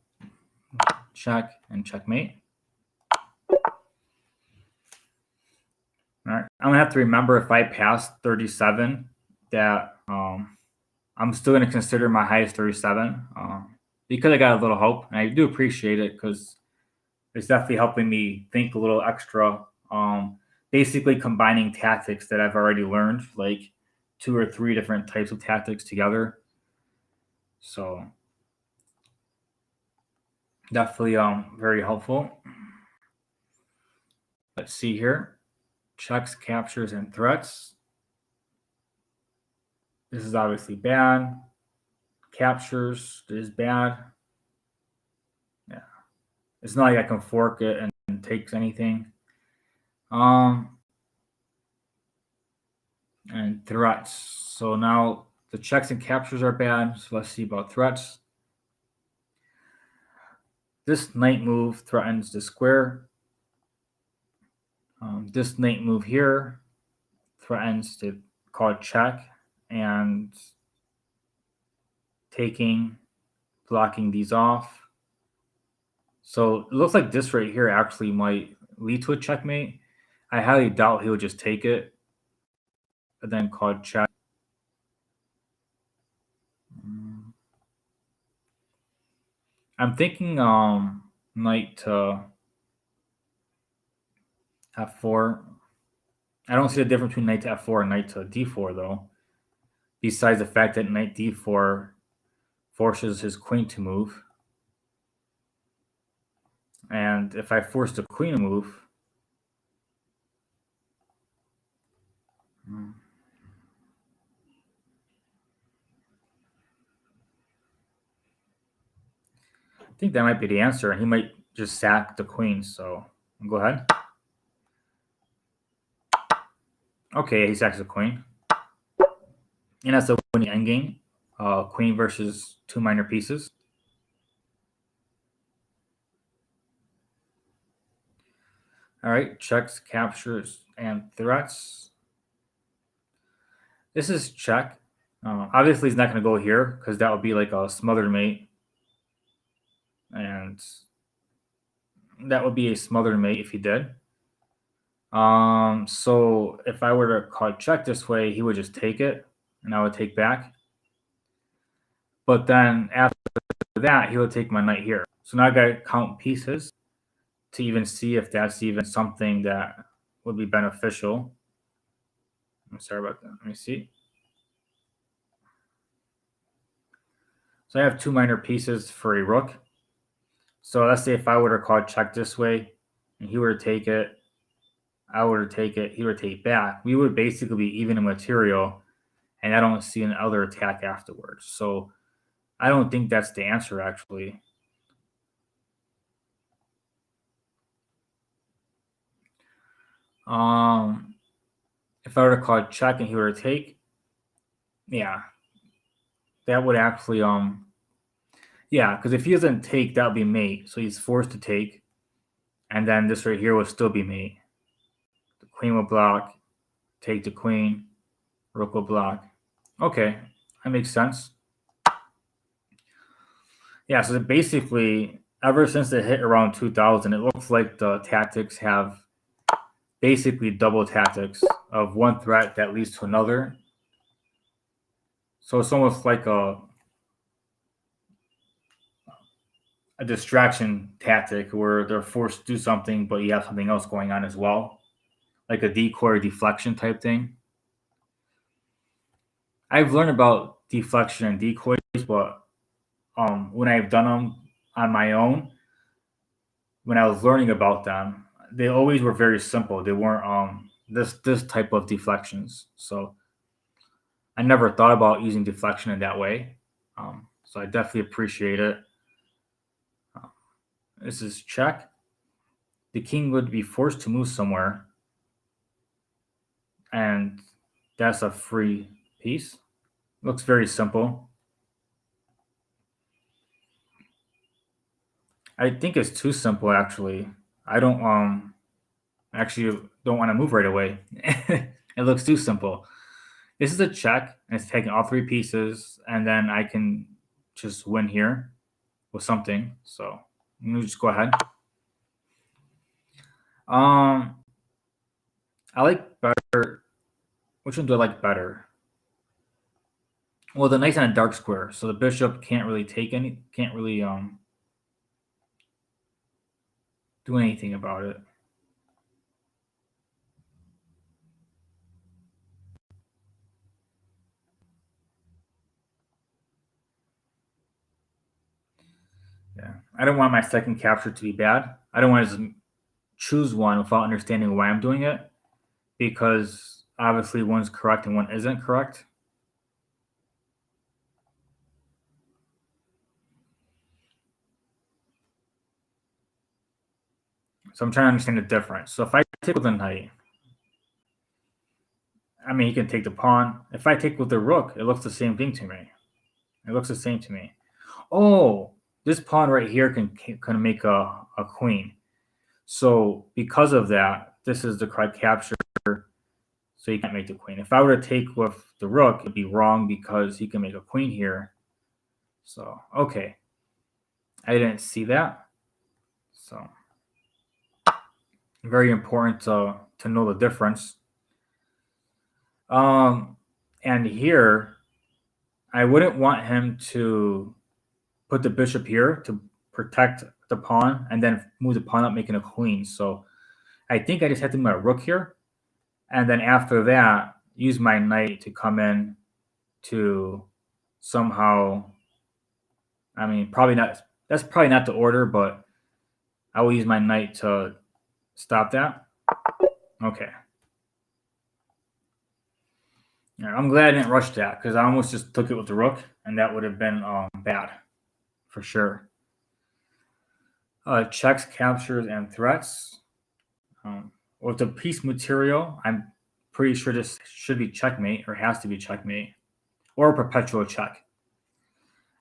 check, and checkmate. All right. I'm going to have to remember if I pass 37 that I'm still going to consider my highest 37 because I got a little hope. And I do appreciate it because it's definitely helping me think a little extra. Basically combining tactics that I've already learned, like 2 or 3 different types of tactics together. So definitely very helpful. Let's see here. Checks, captures, and threats. This is obviously bad. Captures is bad. Yeah. It's not like I can fork it and takes anything. And threats. So now the checks and captures are bad. So let's see about threats. This knight move threatens the square. This knight move here threatens to call check and taking, blocking these off. So it looks like this right here actually might lead to a checkmate. I highly doubt he would just take it and then call check. I'm thinking knight to f4. I don't see the difference between knight to f4 and knight to d4 though. Besides the fact that knight d4 forces his queen to move. And if I force the queen to move, I think that might be the answer. And he might just sack the queen. So go ahead. Okay, he sacks the queen. And that's a winning endgame. Queen versus 2 minor pieces. All right, checks, captures, and threats. This is check. Obviously, he's not going to go here because that would be like a smothered mate. And that would be a smothered mate if he did. So if I were to call check this way, he would just take it and I would take back. But then after that, he would take my knight here. So now I got to count pieces to even see if that's even something that would be beneficial. I'm sorry about that. Let me see. So I have 2 minor pieces for a rook. So let's say if I were to call check this way and he were to take it, I were to take it, he would take back. We would basically be even in material, and I don't see an other attack afterwards. So I don't think that's the answer, actually. If I were to call check and he were to take, yeah, that would actually, yeah, because if he doesn't take, that would be mate. So he's forced to take, and then this right here would still be mate. The queen will block, take the queen, rook will block. Okay, that makes sense. Yeah, so basically, ever since it hit around 2000, it looks like the tactics have basically double tactics of one threat that leads to another. So it's almost like a distraction tactic where they're forced to do something, but you have something else going on as well. like a decoy or deflection type thing. I've learned about deflection and decoys, but when I've done them on my own, when I was learning about them, they always were very simple. They weren't this type of deflections. So I never thought about using deflection in that way. So I definitely appreciate it. Uh, this is check. The king would be forced to move somewhere, and that's a free piece. Looks very simple. I think it's too simple actually. I don't actually don't want to move right away. It looks too simple. This is a check, and it's taking all three pieces, and then I can just win here with something. So let me just go ahead. Um, I like better. Which one do I like better? Well, the knight's on a dark square, so the bishop can't really can't really do anything about it. Yeah, I don't want my second capture to be bad. I don't want to just choose one without understanding why I'm doing it, because obviously one's correct and one isn't correct. So I'm trying to understand the difference. So if I take with the knight, I mean, he can take the pawn. If I take with the rook, it looks the same thing to me. It looks the same to me. Oh, this pawn right here can make a queen. So because of that, this is the correct capture. So he can't make the queen. If I were to take with the rook, it'd be wrong because he can make a queen here. So okay, I didn't see that. So very important to know the difference. And here I wouldn't want him to put the bishop here to protect the pawn and then move the pawn up, making a queen. So I think I just have to move my rook here. And then after that, use my knight to come in to somehow, I mean, probably not, that's probably not the order, but I will use my knight to stop that. Okay. Yeah, I'm glad I didn't rush that because I almost just took it with the rook, and that would have been bad for sure. Checks, captures, and threats. With the piece material, I'm pretty sure this should be checkmate or has to be checkmate or a perpetual check.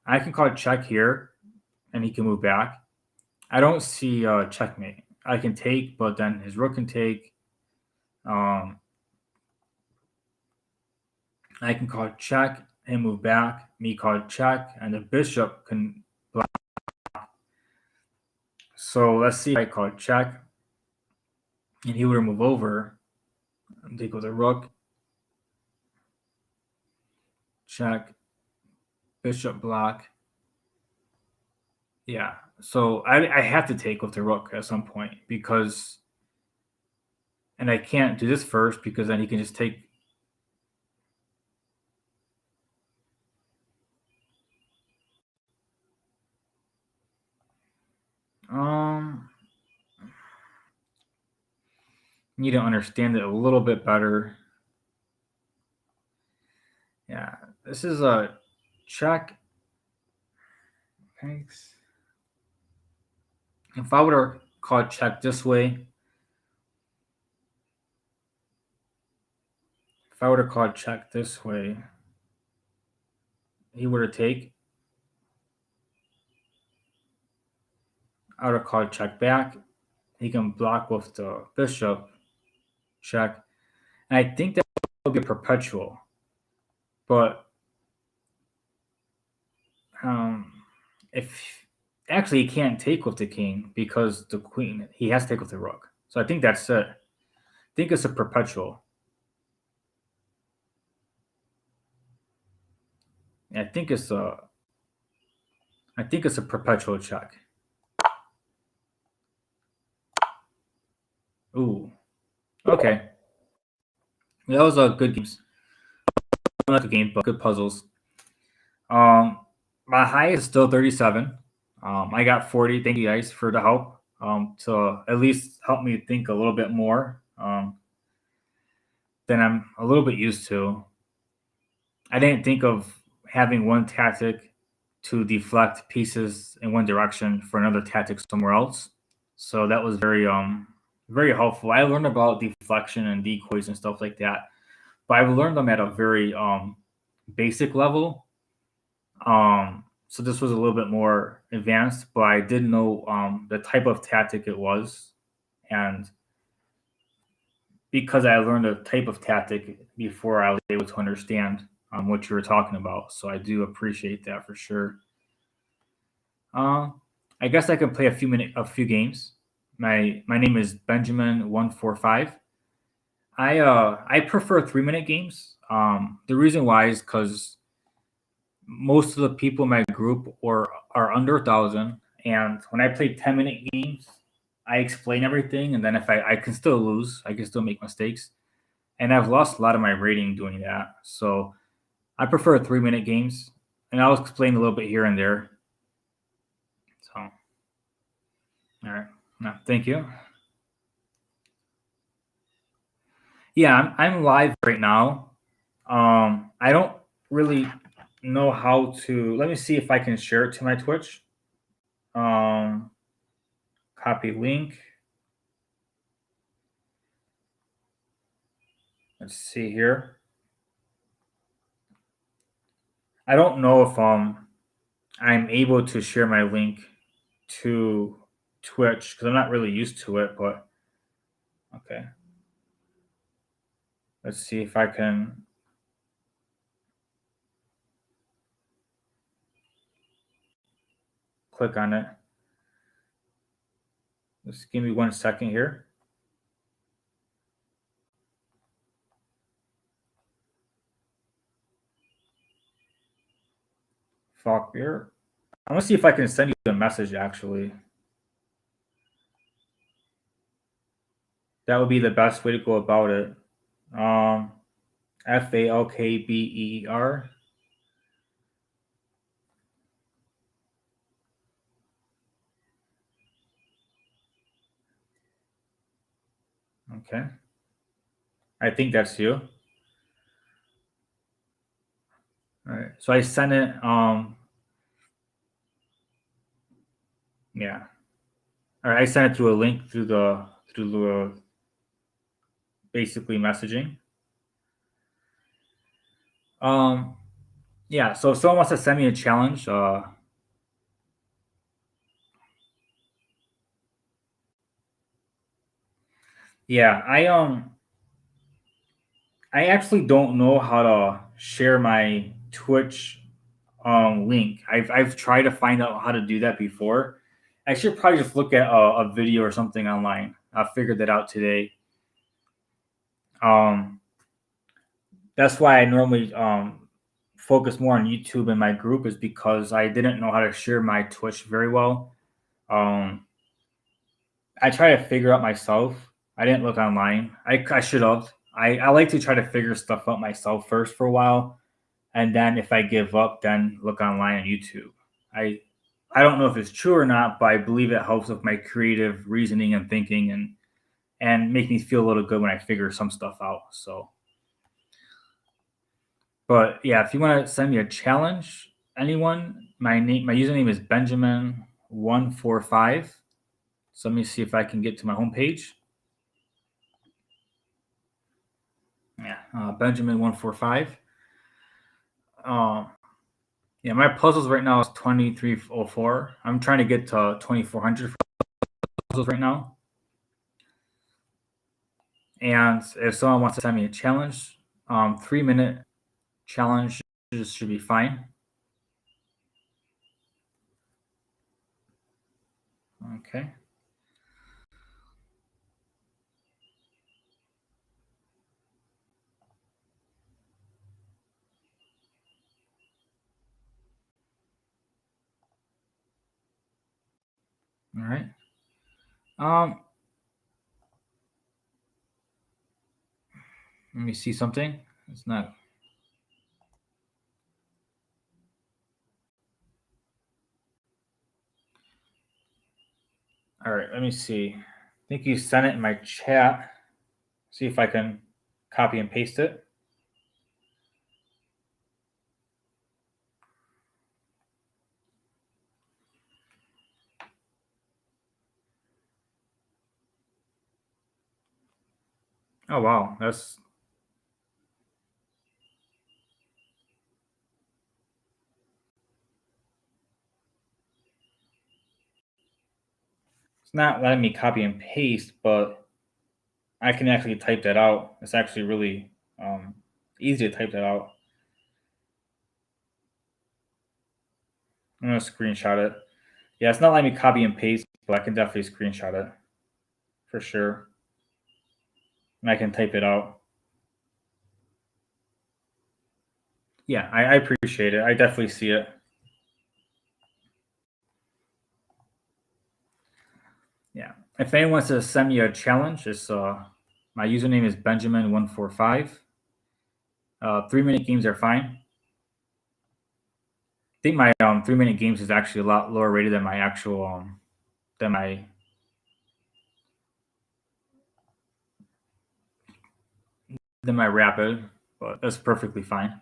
I can call it check here, and he can move back. I don't see checkmate. I can take, but then his rook can take. Um, I can call it check and move back. Me call it check, and the bishop can block. So let's see if I call it check, and he would move over and take with a rook. Check, bishop block. Yeah. So I have to take with the rook at some point because, and I can't do this first because then he can just take. Um, Need to understand it a little bit better. Yeah, this is a check. Thanks. If I would have called check this way, if I would have called check this way, he would have take. I would have called check back. He can block with the bishop check. And I think that would be a perpetual. But if actually he can't take with the king because the queen, he has to take with the rook. So I think that's it. I think it's a perpetual. I think it's a perpetual check. Ooh. Okay. That was a good games. Not good game, but good puzzles. Um, my highest is still 37. I got 40. Thank you guys for the help. To at least help me think a little bit more than I'm a little bit used to. I didn't think of having one tactic to deflect pieces in one direction for another tactic somewhere else. So that was very helpful. I learned about deflection and decoys and stuff like that, but I've learned them at a very basic level. So this was a little bit more advanced, but I didn't know the type of tactic it was, and because I learned the type of tactic before, I was able to understand what you were talking about. So I do appreciate that for sure. Um, I guess I could play a few games. My name is Benjamin145. I prefer 3 minute games. The reason why is because most of the people in my group are under 1,000, and when I play 10 minute games, I explain everything, and then if I can still lose, I can still make mistakes, and I've lost a lot of my rating doing that. So I prefer 3 minute games, and I'll explain a little bit here and there. So all right, no, thank you. Yeah, I'm live right now. I don't really know how to. Let me see if I can share it to my Twitch. Um, copy link. Let's see here. I don't know if I'm able to share my link to Twitch because I'm not really used to it. But okay, let's see if I can click on it. Just give me 1 second here. Fuck here. I'm gonna see if I can send you a message actually. That would be the best way to go about it. Um, Falkbeer. Okay, I think that's you. All right, so I sent it. Yeah. All right, I sent it through a link through the basically messaging. Um, yeah. So if someone wants to send me a challenge, yeah, I actually don't know how to share my Twitch link. I've tried to find out how to do that before. I should probably just look at a video or something online. I figured that out today. Um, that's why I normally focus more on YouTube in my group is because I didn't know how to share my Twitch very well. Um, I try to figure out myself. I didn't look online. I should have. I like to try to figure stuff out myself first for a while, and then if I give up, then look online on YouTube. I I don't know if it's true or not, but I believe it helps with my creative reasoning and thinking and make me feel a little good when I figure some stuff out. So, but yeah, if you want to send me a challenge, anyone, my username is Benjamin145. So let me see if I can get to my homepage. Yeah, Benjamin145. Um, yeah, my puzzles right now is 2304. I'm trying to get to 2400 puzzles right now. And if someone wants to send me a challenge, 3 minute challenge should be fine. Okay. All right. Um, Let me see something. It's not. All right, let me see. I think you sent it in my chat. See if I can copy and paste it. Oh wow, that's it's not letting me copy and paste, but I can actually type that out. It's actually really easy to type that out. I'm gonna screenshot it. Yeah, it's not letting me copy and paste, but I can definitely screenshot it for sure. And I can type it out. Yeah, I appreciate it. I definitely see it. Yeah. If anyone wants to send me a challenge, it's my username is Benjamin145. 3 minute games are fine. I think my 3 minute games is actually a lot lower rated than my actual than my than my rapid, but that's perfectly fine.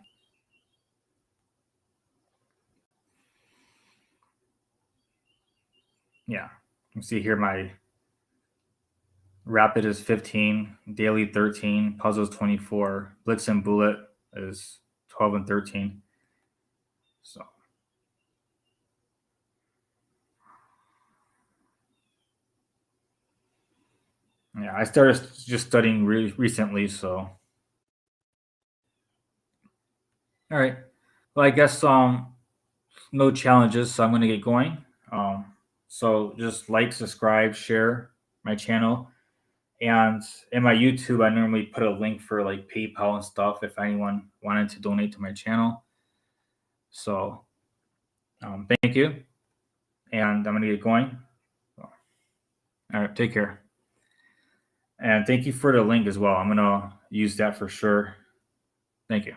Yeah. You see here my rapid is 15, daily 13, puzzles 24, blitz and bullet is 12 and 13. So yeah, I started just studying recently. So all right. Well, I guess no challenges, so I'm gonna get going. So just like, subscribe, share my channel, and in my YouTube, I normally put a link for like PayPal and stuff if anyone wanted to donate to my channel. So thank you, and I'm gonna get going. All right, take care, and thank you for the link as well. I'm gonna use that for sure. Thank you.